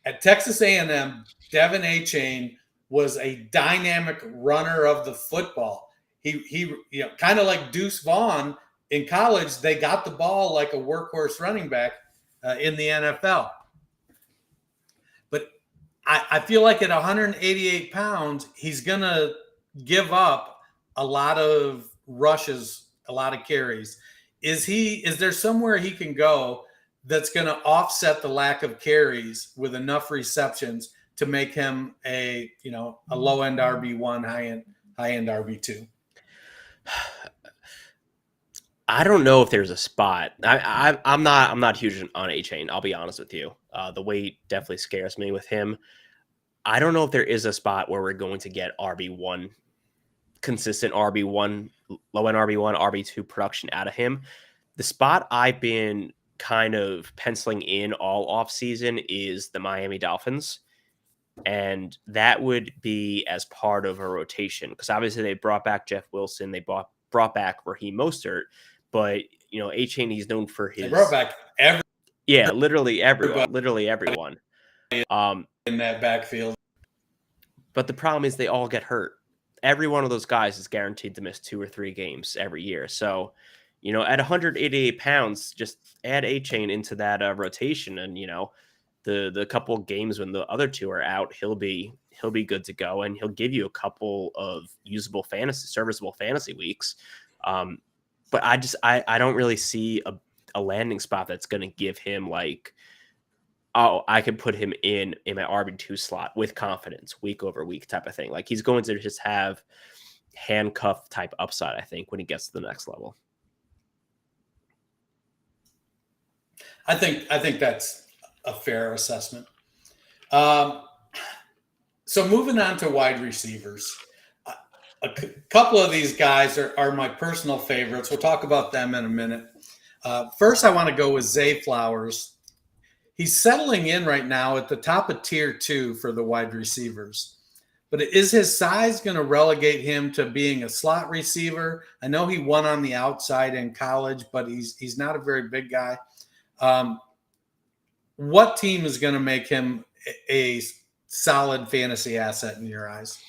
At Texas A&M, Devin Achane was a dynamic runner of the football. He kind of like Deuce Vaughn in college, they got the ball like a workhorse running back in the NFL. But I feel like at 188 pounds, he's going to give up a lot of rushes, a lot of carries. Is there somewhere he can go that's going to offset the lack of carries with enough receptions to make him a low end RB1, high end RB2? I don't know if there's a spot. I'm not huge on A-Chain. I'll be honest with you. The weight definitely scares me with him. I don't know if there is a spot where we're going to get RB1, consistent RB1, low end RB1, RB2 production out of him. The spot I've been kind of penciling in all off season is the Miami Dolphins. And that would be as part of a rotation because obviously they brought back Jeff Wilson. They brought back Raheem Mostert, but A-Chain, he's known for his. They brought back literally everyone. In that backfield. But the problem is they all get hurt. Every one of those guys is guaranteed to miss 2 or 3 games every year. So, at 188 pounds, just add A-Chain into that rotation, and the couple of games when the other two are out, he'll be good to go, and he'll give you a couple of serviceable fantasy weeks. But I don't really see a landing spot that's going to give him like, oh, I could put him in my RB2 slot with confidence week over week type of thing. Like he's going to just have handcuff type upside, I think, when he gets to the next level. I think that's a fair assessment. So moving on to wide receivers, a couple of these guys are my personal favorites. We'll talk about them in a minute. First, I want to go with Zay Flowers. He's settling in right now at the top of tier 2 for the wide receivers. But is his size going to relegate him to being a slot receiver? I know he won on the outside in college, but he's not a very big guy. What team is going to make him a solid fantasy asset in your eyes?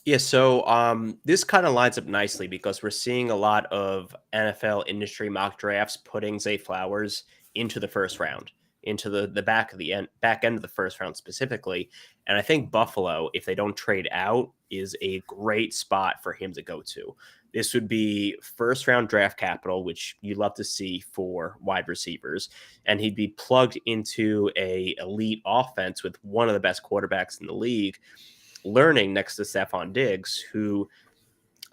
Yeah, so this kind of lines up nicely because we're seeing a lot of NFL industry mock drafts putting Zay Flowers into the first round, into the back end of the first round specifically. And I think Buffalo, if they don't trade out, is a great spot for him to go to. This would be first round draft capital, which you love to see for wide receivers. And he'd be plugged into a elite offense with one of the best quarterbacks in the league, learning next to Stephon Diggs, who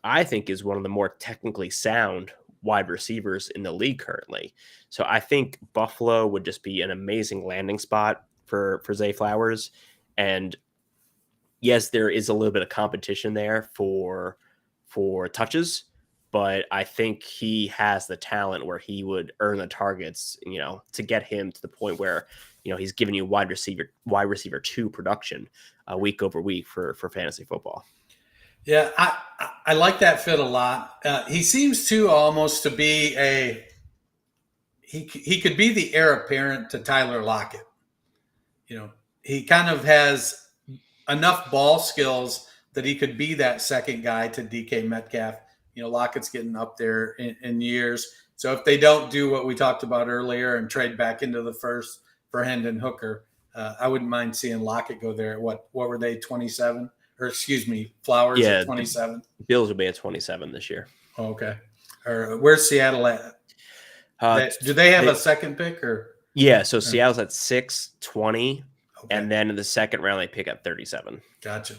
I think is one of the more technically sound wide receivers in the league currently. So I think Buffalo would just be an amazing landing spot for Zay Flowers. And yes, there is a little bit of competition there for touches, but I think he has the talent where he would earn the targets, to get him to the point where, he's giving you wide receiver 2 production week over week for fantasy football. Yeah, I like that fit a lot. He seems to almost to be he could be the heir apparent to Tyler Lockett. He kind of has enough ball skills that he could be that second guy to DK Metcalf. Lockett's getting up there in years. So if they don't do what we talked about earlier and trade back into the first for Hendon Hooker, I wouldn't mind seeing Lockett go there. What were they, 27? Or excuse me, Flowers at 27? Bills will be at 27 this year. Oh, okay. Or where's Seattle at? Do they have a second pick? Or yeah, so Seattle's at 6, 20, okay. And then in the second round, they pick up 37. Gotcha.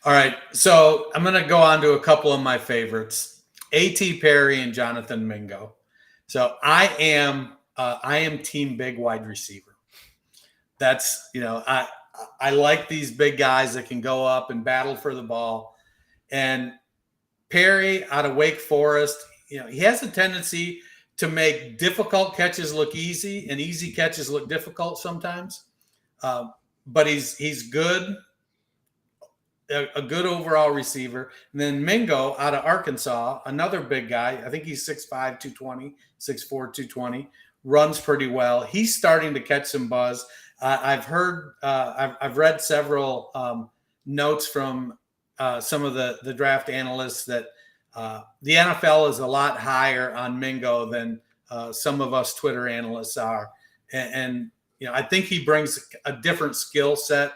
All right, so I'm going to go on to a couple of my favorites, A.T. Perry and Jonathan Mingo. So I am team big wide receiver. That's, I like these big guys that can go up and battle for the ball. And Perry out of Wake Forest, he has a tendency to make difficult catches look easy and easy catches look difficult sometimes. But he's good, a good overall receiver. And then Mingo out of Arkansas, another big guy. I think he's 6'5", 220, 6'4", 220, runs pretty well. He's starting to catch some buzz. I've read several notes from some of the draft analysts that the NFL is a lot higher on Mingo than some of us Twitter analysts are. And I think he brings a different skill set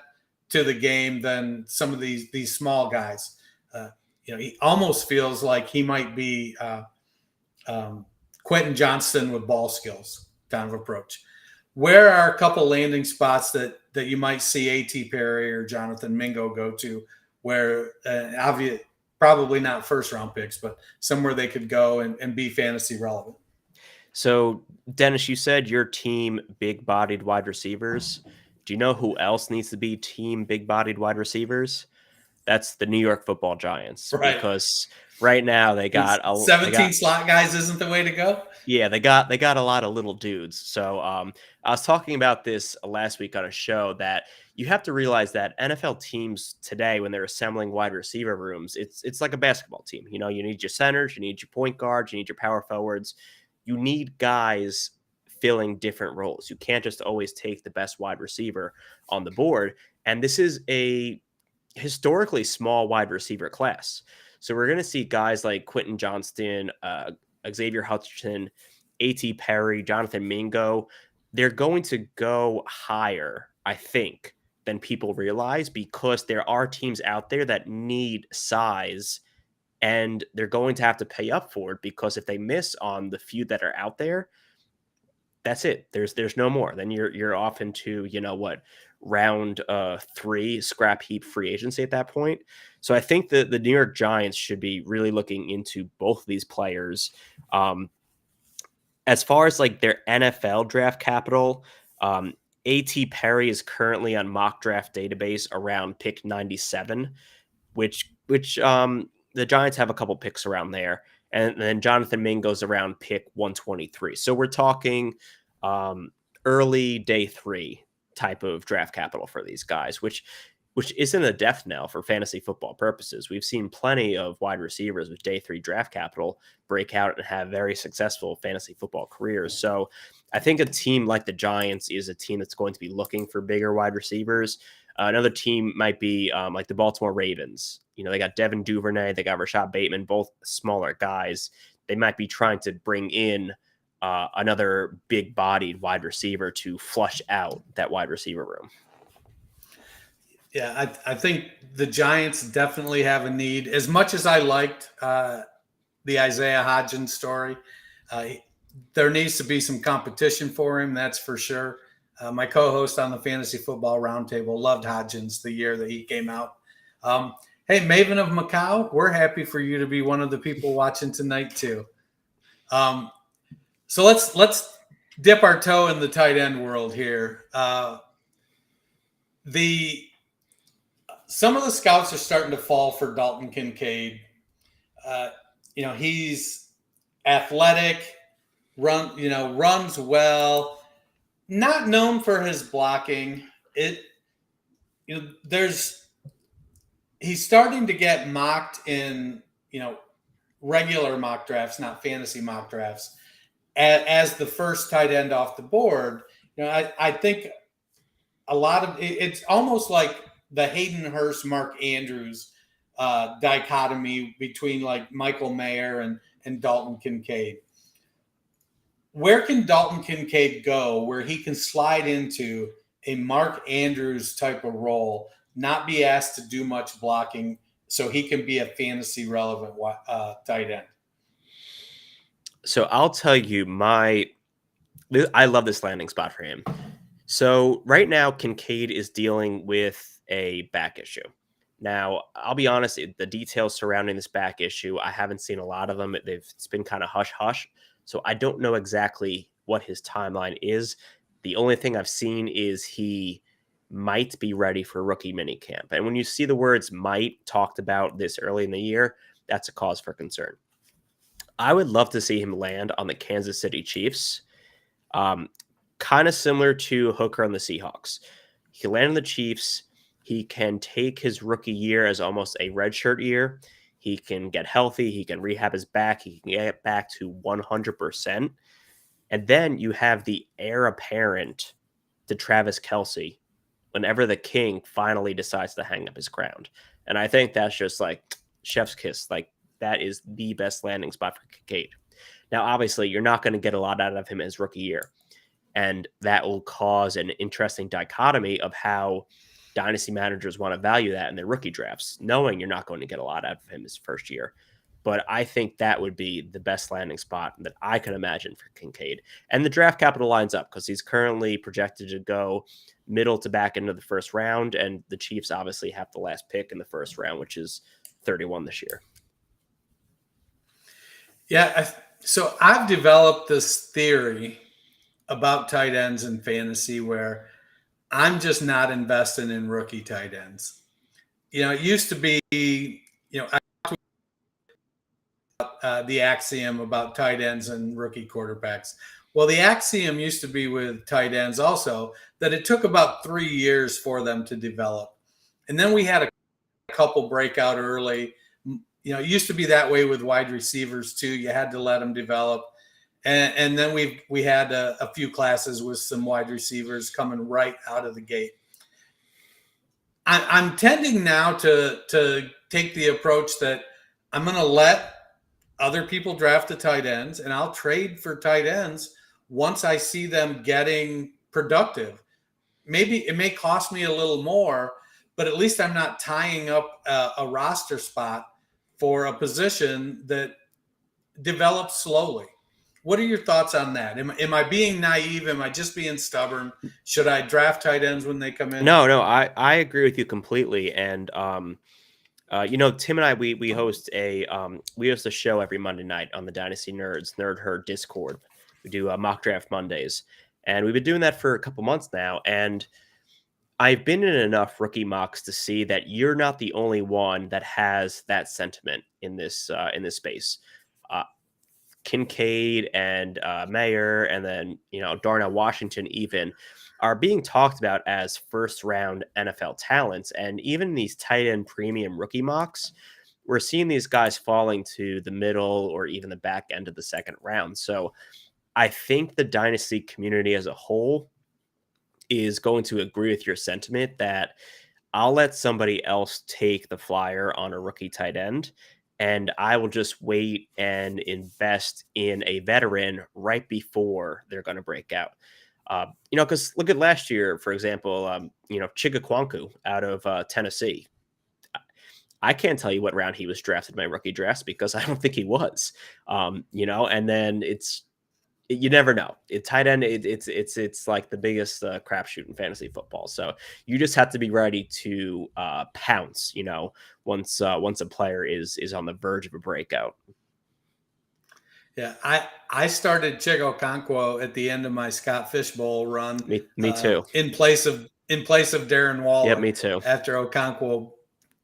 to the game than some of these small guys. He almost feels like he might be Quentin Johnston with ball skills kind of approach. Where are a couple landing spots that you might see A.T. Perry or Jonathan Mingo go to, where obviously probably not first round picks, but somewhere they could go and be fantasy relevant? So, Dennis, you said your team big-bodied wide receivers. Do you know who else needs to be team big-bodied wide receivers? That's the New York Football Giants. Right. Because right now they got 17 slot guys isn't the way to go. Yeah, they got a lot of little dudes. So I was talking about this last week on a show that you have to realize that NFL teams today, when they're assembling wide receiver rooms, it's like a basketball team. You need your centers, you need your point guards, you need your power forwards. You need guys filling different roles. You can't just always take the best wide receiver on the board. And this is a historically small wide receiver class. So we're going to see guys like Quentin Johnston, Xavier Hutchinson, A.T. Perry, Jonathan Mingo. They're going to go higher, I think, than people realize, because there are teams out there that need size, and they're going to have to pay up for it, because if they miss on the few that are out there, that's it. There's no more. Then you're off into, round 3 scrap heap free agency at that point. So I think that the New York Giants should be really looking into both of these players. As far as like their NFL draft capital, A.T. Perry is currently on mock draft database around pick 97, which the Giants have a couple picks around there. And then Jonathan Mingo's around pick 123. So we're talking early day 3 type of draft capital for these guys, which isn't a death knell for fantasy football purposes. We've seen plenty of wide receivers with day 3 draft capital break out and have very successful fantasy football careers. So I think a team like the Giants is a team that's going to be looking for bigger wide receivers. Another team might be like the Baltimore Ravens. They got Devin Duvernay, they got Rashad Bateman, both smaller guys. They might be trying to bring in another big-bodied wide receiver to flush out that wide receiver room. Yeah, I think the Giants definitely have a need. As much as I liked the Isaiah Hodgins story, there needs to be some competition for him, that's for sure. My co-host on the Fantasy Football Roundtable loved Hodgins the year that he came out. Hey, Maven of Macau, we're happy for you to be one of the people watching tonight too. So let's dip our toe in the tight end world here. Some of the scouts are starting to fall for Dalton Kincaid. He's athletic, runs well, not known for his blocking. He's starting to get mocked in, regular mock drafts, not fantasy mock drafts, as the first tight end off the board. I think a lot of it's almost like the Hayden Hurst, Mark Andrews dichotomy between like Michael Mayer and Dalton Kincaid. Where can Dalton Kincaid go where he can slide into a Mark Andrews type of role, not be asked to do much blocking, so he can be a fantasy relevant tight end? So I'll tell you I love this landing spot for him. So right now, Kincaid is dealing with a back issue. Now, I'll be honest, the details surrounding this back issue, I haven't seen a lot of them. It's been kind of hush-hush. So I don't know exactly what his timeline is. The only thing I've seen is he might be ready for rookie minicamp. And when you see the words might talked about this early in the year, that's a cause for concern. I would love to see him land on the Kansas City Chiefs. Kind of similar to Hooker on the Seahawks. He landed on the Chiefs. He can take his rookie year as almost a redshirt year. He can get healthy. He can rehab his back. He can get back to 100%. And then you have the heir apparent to Travis Kelce whenever the king finally decides to hang up his crown. And I think that's just like chef's kiss. Like, that is the best landing spot for Kincaid. Now, obviously, you're not going to get a lot out of him in his rookie year. And that will cause an interesting dichotomy of how dynasty managers want to value that in their rookie drafts, knowing you're not going to get a lot out of him his first year. But I think that would be the best landing spot that I can imagine for Kincaid. And the draft capital lines up because he's currently projected to go middle to back into the first round. And the Chiefs obviously have the last pick in the first round, which is 31 this year. Yeah. So I've developed this theory about tight ends in fantasy where I'm just not investing in rookie tight ends. It used to be, I talked about the axiom about tight ends and rookie quarterbacks. Well, the axiom used to be with tight ends also that it took about 3 years for them to develop. And then we had a couple breakout early. It used to be that way with wide receivers too. You had to let them develop. And then we had a few classes with some wide receivers coming right out of the gate. I'm tending now to take the approach that I'm going to let other people draft the tight ends, and I'll trade for tight ends once I see them getting productive. Maybe it may cost me a little more, but at least I'm not tying up a roster spot for a position that develops slowly. What are your thoughts on that? Am I being naive? Am I just being stubborn? Should I draft tight ends when they come in? No, I agree with you completely. And Tim and I we host a show every Monday night on the Dynasty Nerds Nerd Herd Discord. We do mock draft Mondays, and we've been doing that for a couple months now. And I've been in enough rookie mocks to see that you're not the only one that has that sentiment in this space. Kincaid and Mayer, and then Darnell Washington even are being talked about as first round NFL talents. And even these tight end premium rookie mocks, we're seeing these guys falling to the middle or even the back end of the second round. So I think the dynasty community as a whole is going to agree with your sentiment that I'll let somebody else take the flyer on a rookie tight end, and I will just wait and invest in a veteran right before they're going to break out. Because look at last year, for example, Chigakwanku out of Tennessee. I can't tell you what round he was drafted in my rookie drafts because I don't think he was. And then you never know. Tight end, it's like the biggest crapshoot in fantasy football. So you just have to be ready to pounce. Once a player is on the verge of a breakout. Yeah, I started Chigo Okonkwo at the end of my Scott Fishbowl run. Me too. In place of Darren Waller. Yeah, me too. After Okonkwo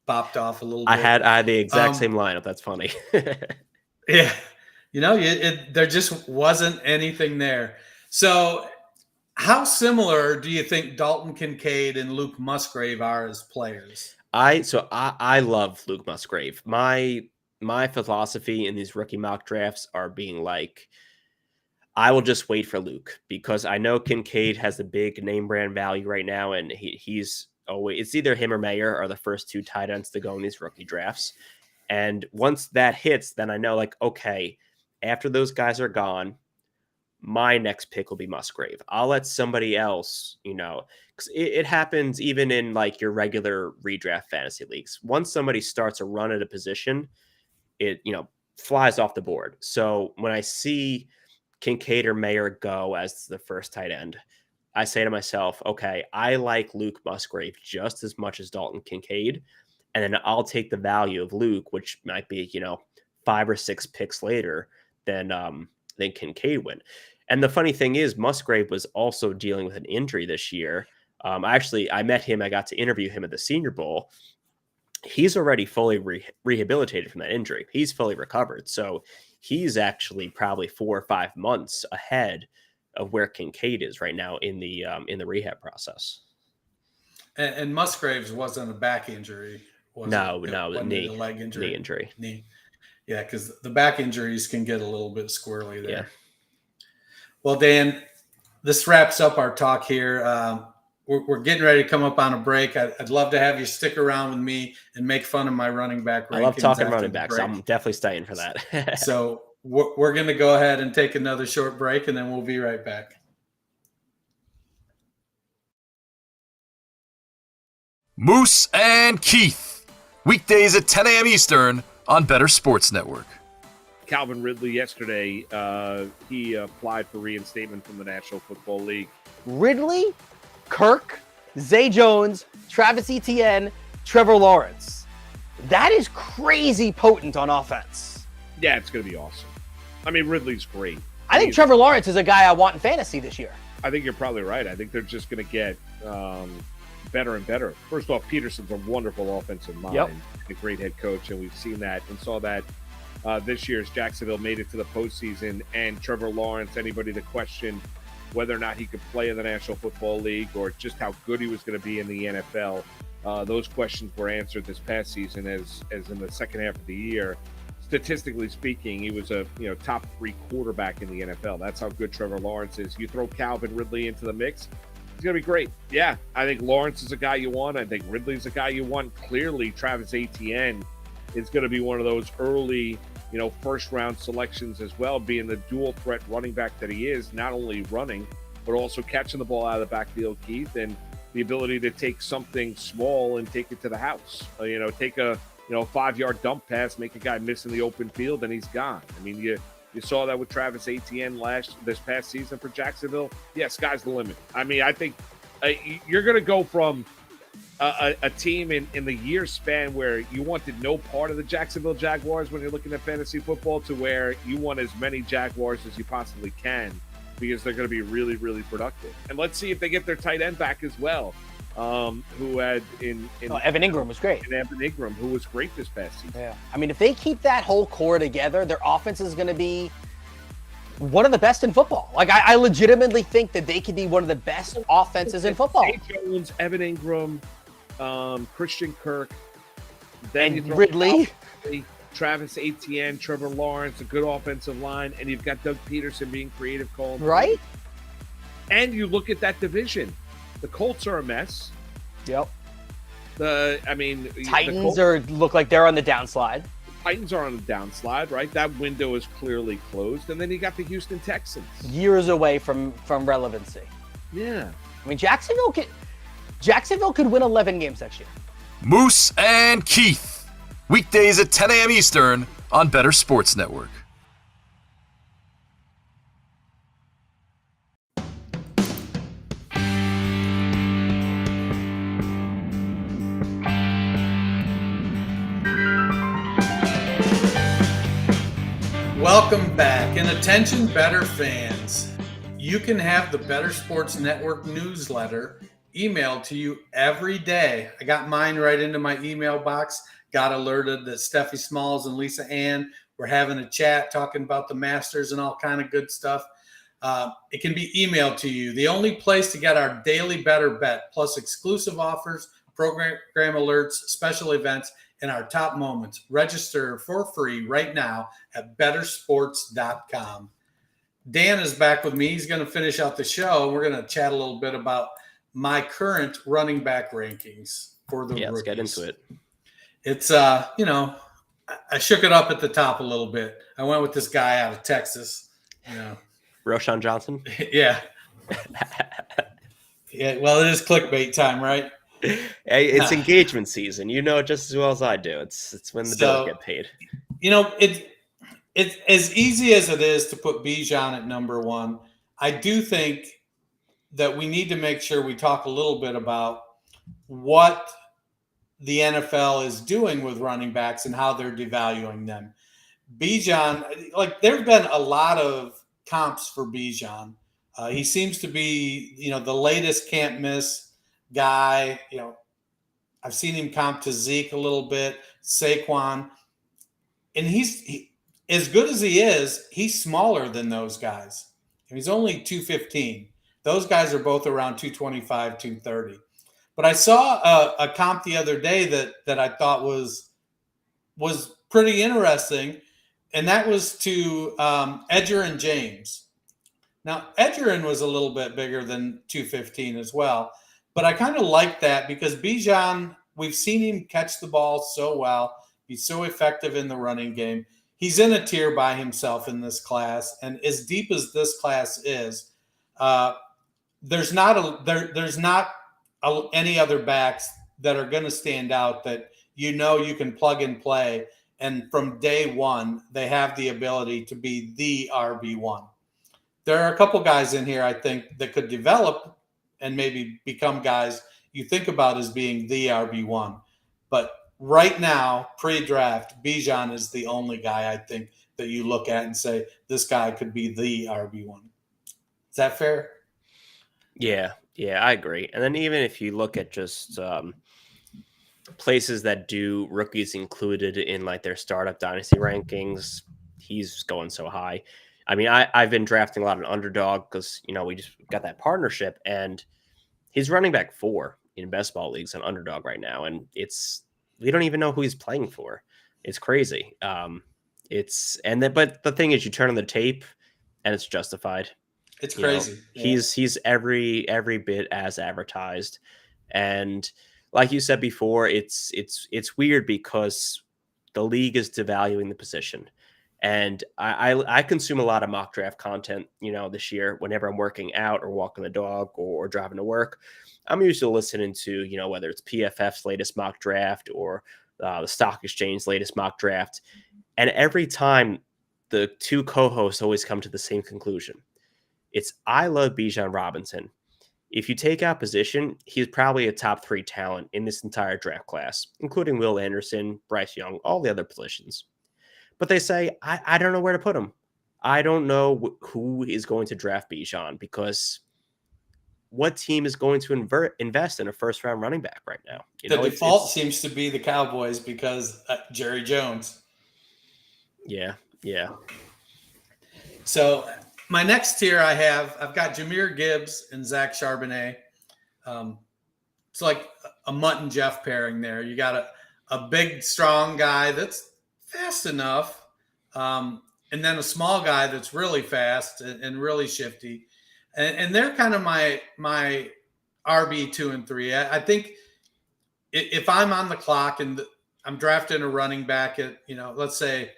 popped off a little bit. I had the exact same lineup. That's funny. Yeah. There just wasn't anything there. So how similar do you think Dalton Kincaid and Luke Musgrave are as players? I love Luke Musgrave. My philosophy in these rookie mock drafts are being like, I will just wait for Luke because I know Kincaid has the big name brand value right now, and he's always, it's either him or Mayer are the first two tight ends to go in these rookie drafts. And once that hits, then I know, like, okay, after those guys are gone, my next pick will be Musgrave. I'll let somebody else, because it happens even in like your regular redraft fantasy leagues. Once somebody starts a run at a position, it, flies off the board. So when I see Kincaid or Mayer go as the first tight end, I say to myself, okay, I like Luke Musgrave just as much as Dalton Kincaid. And then I'll take the value of Luke, which might be, 5 or 6 picks later than Kincaid win. And the funny thing is, Musgrave was also dealing with an injury this year. I met him. I got to interview him at the Senior Bowl. He's already fully rehabilitated from that injury. He's fully recovered. So he's actually probably 4 or 5 months ahead of where Kincaid is right now in the rehab process. And Musgraves wasn't a back injury. No, knee, a leg injury. Knee injury. Knee. Yeah, because the back injuries can get a little bit squirrely there. Yeah. Well, Dan, this wraps up our talk here. We're getting ready to come up on a break. I'd love to have you stick around with me and make fun of my running back rankings. I love talking running backs. I'm definitely staying for that. So we're going to go ahead and take another short break, and then we'll be right back. Moose and Keith, weekdays at 10 a.m. Eastern on Better Sports Network. Calvin Ridley yesterday, he applied for reinstatement from the National Football League. Ridley, Kirk, Zay Jones, Travis Etienne, Trevor Lawrence. That is crazy potent on offense. Yeah, it's going to be awesome. I mean, Ridley's great. I think Trevor Lawrence is a guy I want in fantasy this year. I think you're probably right. I think they're just going to get better and better. First off, Peterson's a wonderful offensive mind, a great head coach, and we've seen that and saw that this year as Jacksonville made it to the postseason. And Trevor Lawrence, anybody that questioned whether or not he could play in the National Football League or just how good he was going to be in the NFL, those questions were answered this past season as in the second half of the year. Statistically speaking, he was a top 3 quarterback in the NFL. That's how good Trevor Lawrence is. You throw Calvin Ridley into the mix, he's going to be great. Yeah, I think Lawrence is a guy you want. I think Ridley's a guy you want. Clearly, Travis Etienne is going to be one of those early, first-round selections as well, being the dual threat running back that he is, not only running, but also catching the ball out of the backfield, Keith, and the ability to take something small and take it to the house. Take a 5-yard dump pass, make a guy miss in the open field, and he's gone. I mean, you saw that with Travis Etienne this past season for Jacksonville. Yeah, sky's the limit. I mean, I think you're going to go from a team in the year span where you wanted no part of the Jacksonville Jaguars when you're looking at fantasy football to where you want as many Jaguars as you possibly can because they're going to be really, really productive. And let's see if they get their tight end back as well. Who had Evan Ingram was great. And Evan Ingram, who was great this past season. Yeah. I mean, if they keep that whole core together, their offense is going to be one of the best in football. Like, I legitimately think that they could be one of the best offenses in football. Zay Jones, Evan Ingram, Christian Kirk, then and Ridley, Travis Etienne, Trevor Lawrence, a good offensive line, and you've got Doug Peterson being creative called. Right. And you look at that division. The Colts are a mess. Yep. Titans look like they're on the downslide. Titans are on the downslide, right? That window is clearly closed. And then you got the Houston Texans. Years away from relevancy. Yeah. I mean, Jacksonville could win 11 games next year. Moose and Keith, weekdays at 10 a.m. Eastern on Better Sports Network. Welcome back, and attention Better fans. You can have the Better Sports Network newsletter emailed to you every day. I got mine right into my email box, got alerted that Steffi Smalls and Lisa Ann were having a chat talking about the Masters and all kind of good stuff. It can be emailed to you. The only place to get our daily Better Bet, plus exclusive offers, program alerts, special events, and our top moments. Register for free right now at bettersports.com. Dan is back with me. He's going to finish out the show. We're going to chat a little bit about my current running back rankings for the rookies. Let's get into it. It's, I shook it up at the top a little bit. I went with this guy out of Texas. Roshan Johnson? Yeah. Yeah. Well, it is clickbait time, right? Hey, it's engagement season. You know it just as well as I do. It's when the bills get paid. It's as easy as it is to put Bijan at number one. I do think that we need to make sure we talk a little bit about what the NFL is doing with running backs and how they're devaluing them. Bijan, there have been a lot of comps for Bijan. He seems to be, the latest can't miss guy. I've seen him comp to Zeke a little bit, Saquon, and as good as he is, he's smaller than those guys. He's only 215. Those guys are both around 225, 230. But I saw a comp the other day that I thought was pretty interesting, and that was to Edgerrin James. Now, Edgerrin was a little bit bigger than 215 as well, but I kind of like that because Bijan, we've seen him catch the ball so well. He's so effective in the running game. He's in a tier by himself in this class, and as deep as this class is, there's not any other backs that are going to stand out that you can plug and play, and from day one they have the ability to be the RB1. There are a couple guys in here I think that could develop and maybe become guys you think about as being the RB1. But right now, pre-draft, Bijan is the only guy I think that you look at and say, this guy could be the RB1. Is that fair? Yeah, I agree. And then even if you look at just places that do rookies included in like their startup dynasty rankings, he's going so high. I mean, I've been drafting a lot of underdog because, we just got that partnership, and he's running back 4 in best ball leagues on underdog right now. And we don't even know who he's playing for. It's crazy. But the thing is, you turn on the tape and it's justified. It's crazy. He's every bit as advertised. And like you said before, it's weird because the league is devaluing the position. And I consume a lot of mock draft content, this year, whenever I'm working out or walking the dog or driving to work. I'm usually listening to, whether it's PFF's latest mock draft or the Stock Exchange's latest mock draft. And every time the two co-hosts always come to the same conclusion. It's, I love Bijan Robinson. If you take out position, he's probably a top 3 talent in this entire draft class, including Will Anderson, Bryce Young, all the other positions. But they say, I don't know where to put him. I don't know who is going to draft Bijan, because what team is going to invest in a first-round running back right now? The default seems to be the Cowboys because Jerry Jones. Yeah. So my next tier I've got Jahmyr Gibbs and Zach Charbonnet. It's like a Mutt and Jeff pairing there. You got a big, strong guy that's fast enough, and then a small guy that's really fast and really shifty. And they're kind of my RB 2 and 3. I think if I'm on the clock and I'm drafting a running back at, let's say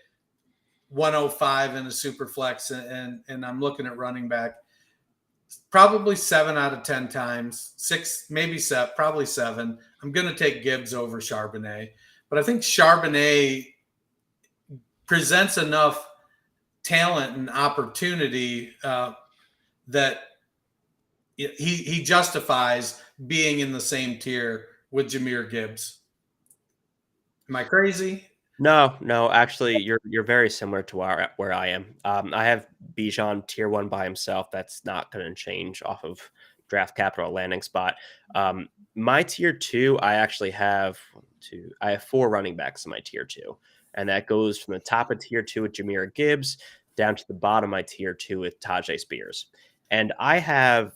105 in a super flex, and I'm looking at running back, probably 7 out of 10 times, 6, maybe 7, probably 7, I'm going to take Gibbs over Charbonnet. But I think Charbonnet presents enough talent and opportunity that he justifies being in the same tier with Jahmyr Gibbs. Am I crazy? No, actually, you're very similar to where I am. I have Bijan tier 1 by himself. That's not going to change off of draft capital landing spot. My tier 2, I actually have 4 running backs in my tier 2, and that goes from the top of tier 2 with Jahmyr Gibbs down to the bottom of my tier 2 with Tajay Spears. And I have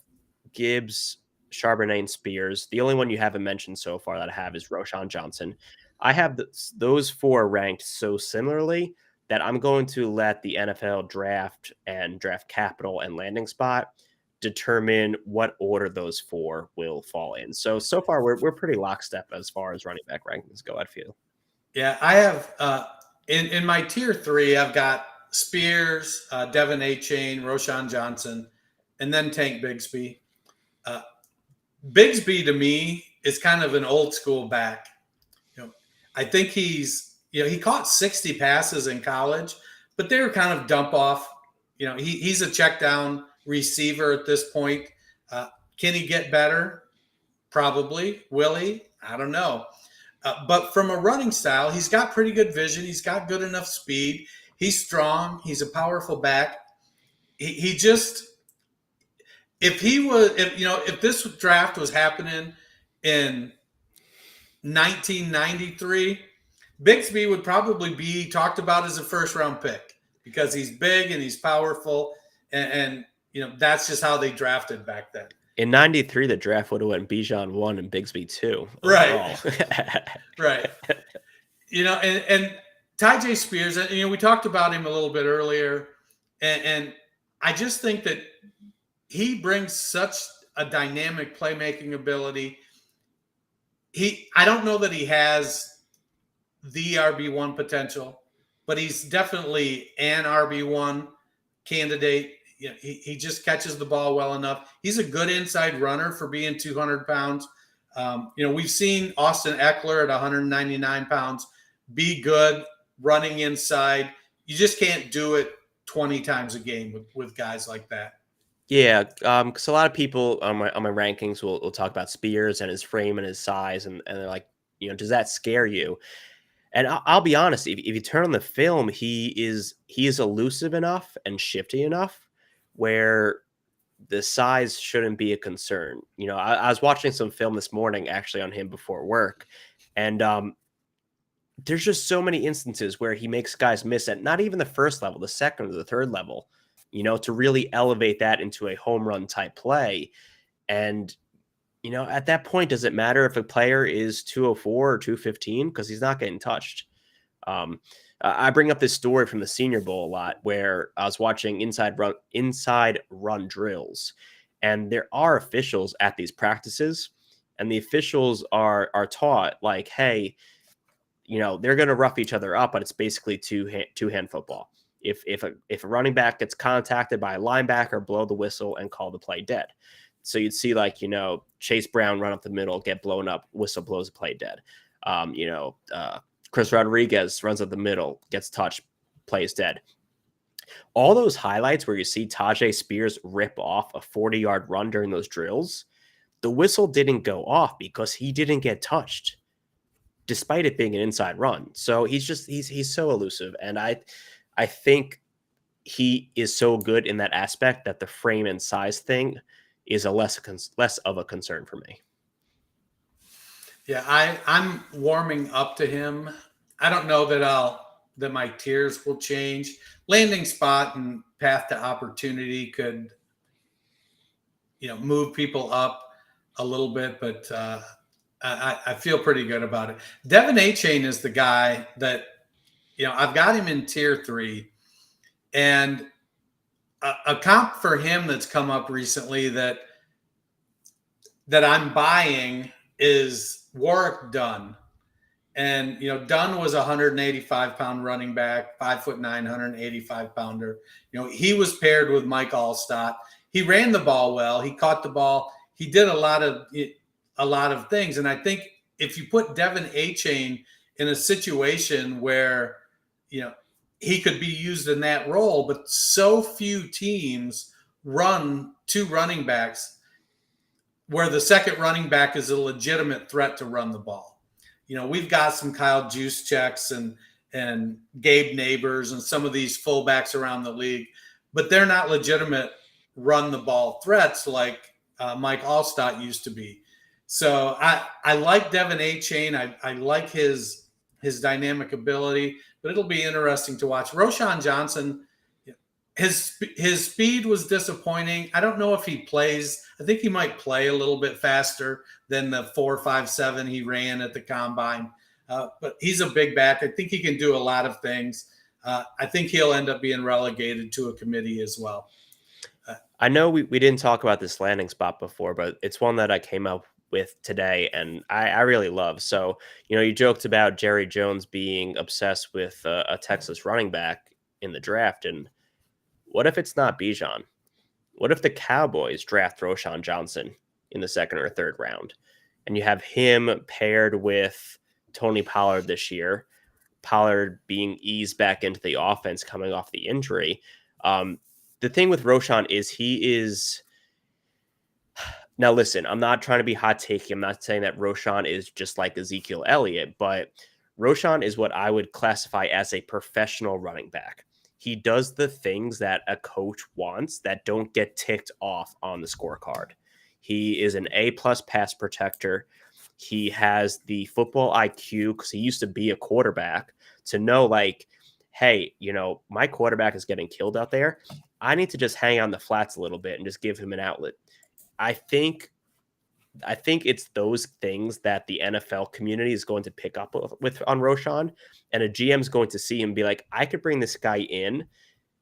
Gibbs, Charbonnet, and Spears. The only one you haven't mentioned so far that I have is Roschon Johnson. I have those 4 ranked so similarly that I'm going to let the NFL draft and draft capital and landing spot determine what order those 4 will fall in. So far we're pretty lockstep as far as running back rankings go, I feel. Yeah, I have in my tier 3, I've got Spears, Devin Achane, Roschon Johnson, and then Tank Bigsby. Bigsby to me is kind of an old school back. I think he's, he caught 60 passes in college, but they were kind of dump off. He's a check down receiver at this point. Can he get better? Probably. Will he? I don't know. But from a running style, he's got pretty good vision. He's got good enough speed. He's strong. He's a powerful back. He just, if this draft was happening in 1993, Bigsby would probably be talked about as a first-round pick. because he's big and he's powerful, and that's just how they drafted back then. In 93, the draft would have went Bijan 1 and Bigsby 2. Right. Right. And Tyjae Spears, we talked about him a little bit earlier, and I just think that he brings such a dynamic playmaking ability. I don't know that he has the RB1 potential, but he's definitely an RB1 candidate. He just catches the ball well enough. He's a good inside runner for being 200 pounds. We've seen Austin Eckler at 199 pounds be good running inside. You just can't do it 20 times a game with guys like that. Yeah, because a lot of people on my rankings will talk about Spears and his frame and his size, and they're like, does that scare you? And I'll be honest, if you turn on the film, he is elusive enough and shifty enough where the size shouldn't be a concern. I was watching some film this morning actually on him before work, and there's just so many instances where he makes guys miss at not even the first level, the second or the third level, to really elevate that into a home run type play. And, at that point, does it matter if a player is 204 or 215? Because he's not getting touched. I bring up this story from the Senior Bowl a lot where I was watching inside run drills, and there are officials at these practices, and the officials are taught like, hey, they're going to rough each other up, but it's basically two-hand football. If a running back gets contacted by a linebacker, blow the whistle and call the play dead. So you'd see Chase Brown run up the middle, get blown up, whistle blows the play dead. Chris Rodriguez runs up the middle, gets touched, plays dead. All those highlights where you see Tyjae Spears rip off a 40-yard run during those drills, the whistle didn't go off because he didn't get touched, despite it being an inside run. So he's so elusive. And I think he is so good in that aspect that the frame and size thing is less of a concern for me. Yeah, I'm warming up to him. I don't know that my tiers will change. Landing spot and path to opportunity could, move people up a little bit, but I feel pretty good about it. Devin Achane is the guy that, I've got him in tier 3, and a comp for him that's come up recently that I'm buying is Warwick Dunn. And, Dunn was a 185-pound running back, 5'9", 185-pounder. He was paired with Mike Allstott. He ran the ball well. He caught the ball. He did a lot of things. And I think if you put Devin Achane in a situation where, he could be used in that role, but so few teams run two running backs where the second running back is a legitimate threat to run the ball. We've got some Kyle Juszczyks and Gabe Neighbors and some of these fullbacks around the league, but they're not legitimate run the ball threats like Mike Allstott used to be. So I like Devin Achane. I like his dynamic ability, but it'll be interesting to watch. Roschon Johnson, his speed was disappointing. I don't know if he plays. I think he might play a little bit faster than the 4.57 he ran at the combine. But he's a big back. I think he can do a lot of things. I think he'll end up being relegated to a committee as well. I know we didn't talk about this landing spot before, but it's one that I came up with today and I really love. So, you joked about Jerry Jones being obsessed with a Texas running back in the draft. And what if it's not Bijan? What if the Cowboys draft Roschon Johnson in the second or third round and you have him paired with Tony Pollard this year, Pollard being eased back into the offense coming off the injury? The thing with Roschon is he is... Now, listen, I'm not trying to be hot takey. I'm not saying that Roschon is just like Ezekiel Elliott, but Roschon is what I would classify as a professional running back. He does the things that a coach wants that don't get ticked off on the scorecard. He is an A-plus pass protector. He has the football IQ because he used to be a quarterback to know, like, hey, my quarterback is getting killed out there. I need to just hang on the flats a little bit and just give him an outlet. I think it's those things that the NFL community is going to pick up with on Roschon, and a GM is going to see him be like, I could bring this guy in,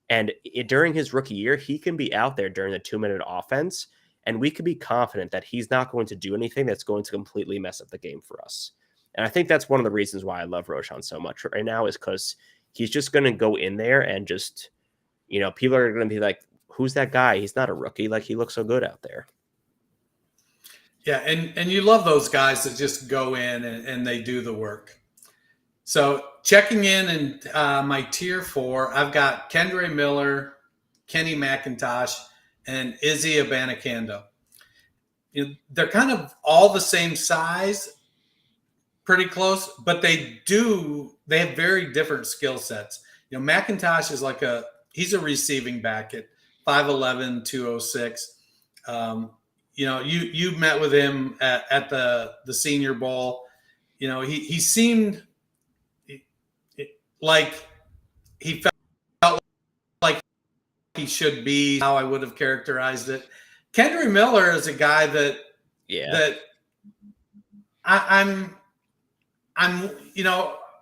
and during his rookie year, he can be out there during the 2-minute offense, and we could be confident that he's not going to do anything that's going to completely mess up the game for us. And I think that's one of the reasons why I love Roschon so much right now, is because he's just going to go in there and just, people are going to be like, who's that guy? He's not a rookie. Like, he looks so good out there. Yeah, and you love those guys that just go in and they do the work. So checking in my tier 4, I've got Kendre Miller, Kenny McIntosh, and Izzy Abanikando. They're kind of all the same size, pretty close, but they have very different skill sets. McIntosh is he's a receiving back at 5'11", 206. You met with him at the Senior Bowl. He seemed like he felt like he should be, how I would have characterized it. Kendre Miller is a guy that I'm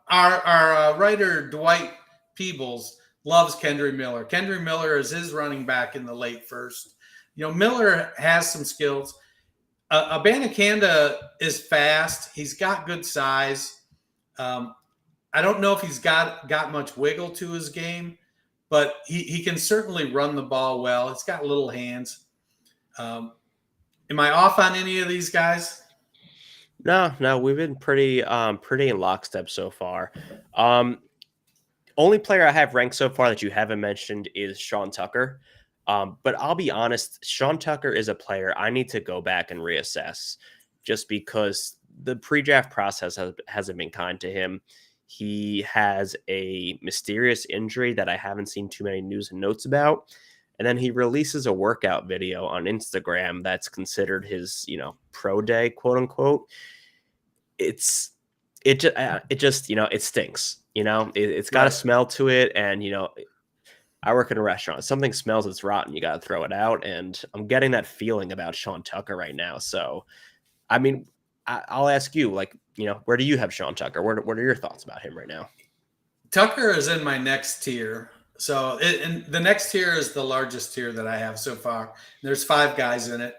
our writer Dwight Peebles loves Kendre Miller. Kendre Miller is his running back in the late first. Miller has some skills. Abanikanda is fast. He's got good size. I don't know if he's got much wiggle to his game, but he can certainly run the ball well. He's got little hands. Am I off on any of these guys? No, we've been pretty in lockstep so far. Only player I have ranked so far that you haven't mentioned is Sean Tucker. But I'll be honest, Sean Tucker is a player I need to go back and reassess, just because the pre-draft process hasn't been kind to him. He has a mysterious injury that I haven't seen too many news and notes about. And then he releases a workout video on Instagram that's considered his, pro day, quote unquote. It just it stinks. It's got a smell to it. And, I work in a restaurant. If something smells, it's rotten. You got to throw it out. And I'm getting that feeling about Sean Tucker right now. So, I mean, I'll ask you, where do you have Sean Tucker? What are your thoughts about him right now? Tucker is in my next tier. So and the next tier is the largest tier that I have so far. There's 5 guys in it.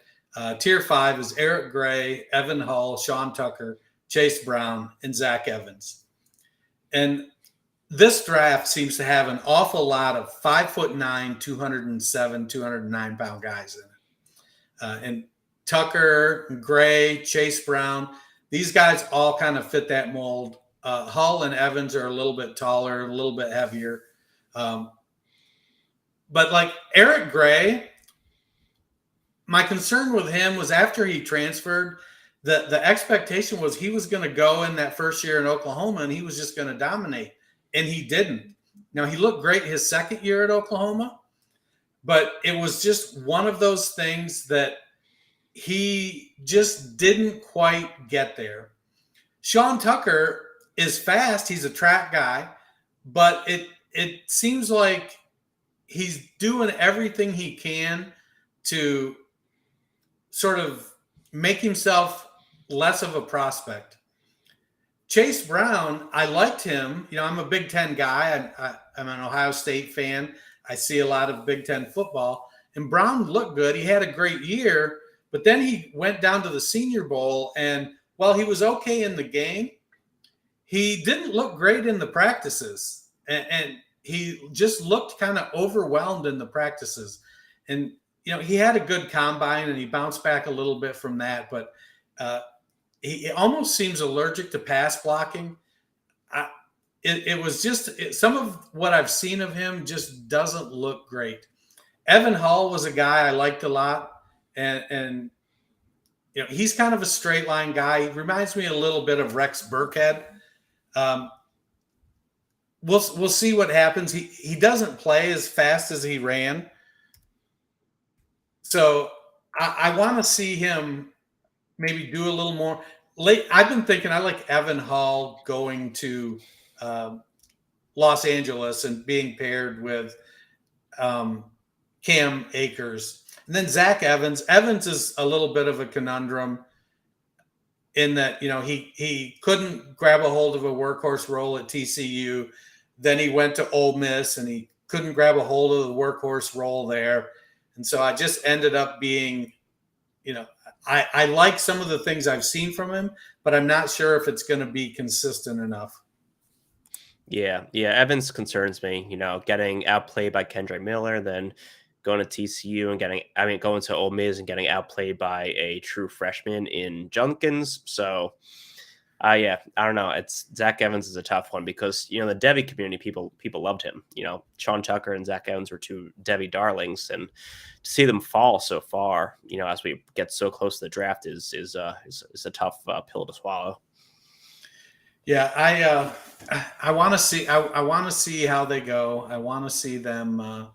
Tier 5 is Eric Gray, Evan Hull, Sean Tucker, Chase Brown, and Zach Evans. And this draft seems to have an awful lot of 5'9", 207, 209 pound guys in it. And Tucker, Gray, Chase Brown, these guys all kind of fit that mold. Hull and Evans are a little bit taller, a little bit heavier. But Eric Gray, my concern with him was after he transferred, the expectation was he was going to go in that first year in Oklahoma and he was just going to dominate. And he didn't. Now, he looked great his second year at Oklahoma, but it was just one of those things that he just didn't quite get there. Sean Tucker is fast. He's a track guy, but it seems like he's doing everything he can to sort of make himself less of a prospect. Chase Brown, I liked him. I'm a Big Ten guy. I'm an Ohio State fan. I see a lot of Big Ten football. And Brown looked good. He had a great year, but then he went down to the Senior Bowl. And while he was okay in the game, he didn't look great in the practices. And he just looked kind of overwhelmed in the practices. And, he had a good combine and he bounced back a little bit from that. But he almost seems allergic to pass blocking. It was just some of what I've seen of him just doesn't look great. Evan Hull was a guy I liked a lot, and he's kind of a straight line guy. He reminds me a little bit of Rex Burkhead. We'll see what happens. He doesn't play as fast as he ran, so I want to see him maybe do a little more. I've been thinking I like Evan Hull going to Los Angeles and being paired with Cam Akers. And then Zach Evans. Evans is a little bit of a conundrum in that, he couldn't grab a hold of a workhorse role at TCU. Then he went to Ole Miss and he couldn't grab a hold of the workhorse role there. And so I just ended up being, I like some of the things I've seen from him, but I'm not sure if it's going to be consistent enough. Yeah. Evans concerns me, getting outplayed by Kendrick Miller, then going to TCU and going to Ole Miss and getting outplayed by a true freshman in Junkins. So, I don't know. Zach Evans is a tough one because, the Devy community, people loved him. Sean Tucker and Zach Evans were two Devy darlings, and to see them fall so far, as we get so close to the draft is a tough pill to swallow. Yeah, I want to see. I want to see how they go. I want to see them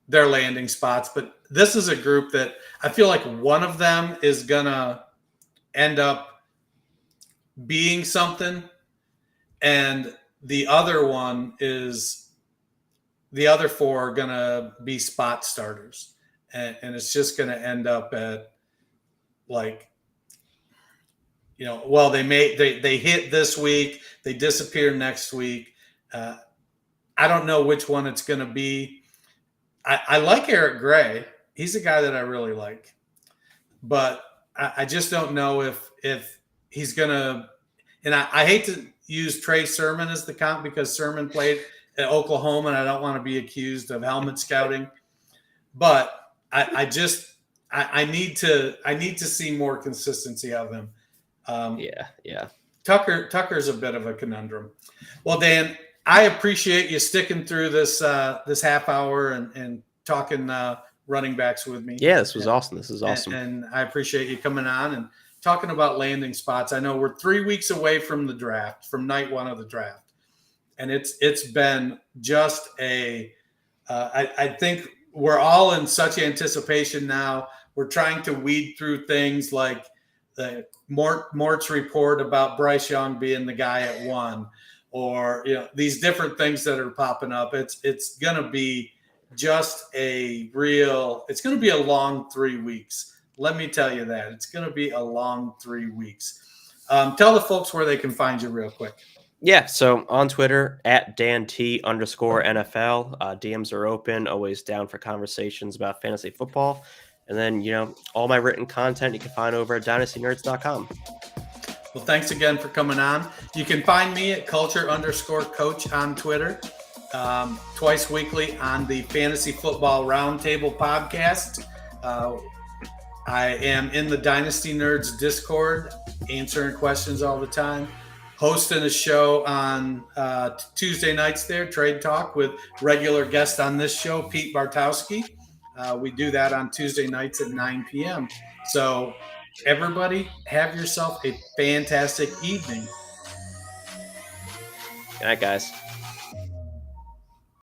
their landing spots. But this is a group that I feel like one of them is gonna end up being something, and the other four are gonna be spot starters, and it's just gonna end up at they hit this week, they disappear next week. I don't know which one it's gonna be. I like Eric Gray. He's a guy that I really like, but I just don't know if he's gonna. And I hate to use Trey Sermon as the comp because Sermon played at Oklahoma, and I don't want to be accused of helmet scouting. But I need to see more consistency of him. Yeah. Tucker's a bit of a conundrum. Well, Dan, I appreciate you sticking through this half hour and talking running backs with me. Yeah, this was awesome. This is awesome. And I appreciate you coming on and talking about landing spots. I know we're 3 weeks away from the draft, from night one of the draft. And it's been just I think we're all in such anticipation now. We're trying to weed through things like the Mort's report about Bryce Young being the guy at 1, or these different things that are popping up. It's going to be just it's going to be a long 3 weeks. Let me tell you that. It's going to be a long 3 weeks. Tell the folks where they can find you real quick. Yeah, so on Twitter, @DanT_NFL. DMs are open, always down for conversations about fantasy football. And then, all my written content you can find over at dynastynerds.com. Well, thanks again for coming on. You can find me at culture_coach on Twitter, twice weekly on the Fantasy Football Roundtable podcast. I am in the Dynasty Nerds Discord, answering questions all the time, hosting a show on Tuesday nights there, Trade Talk, with regular guest on this show, Pete Bartowski. We do that on Tuesday nights at 9 p.m. So everybody, have yourself a fantastic evening. Good night, guys.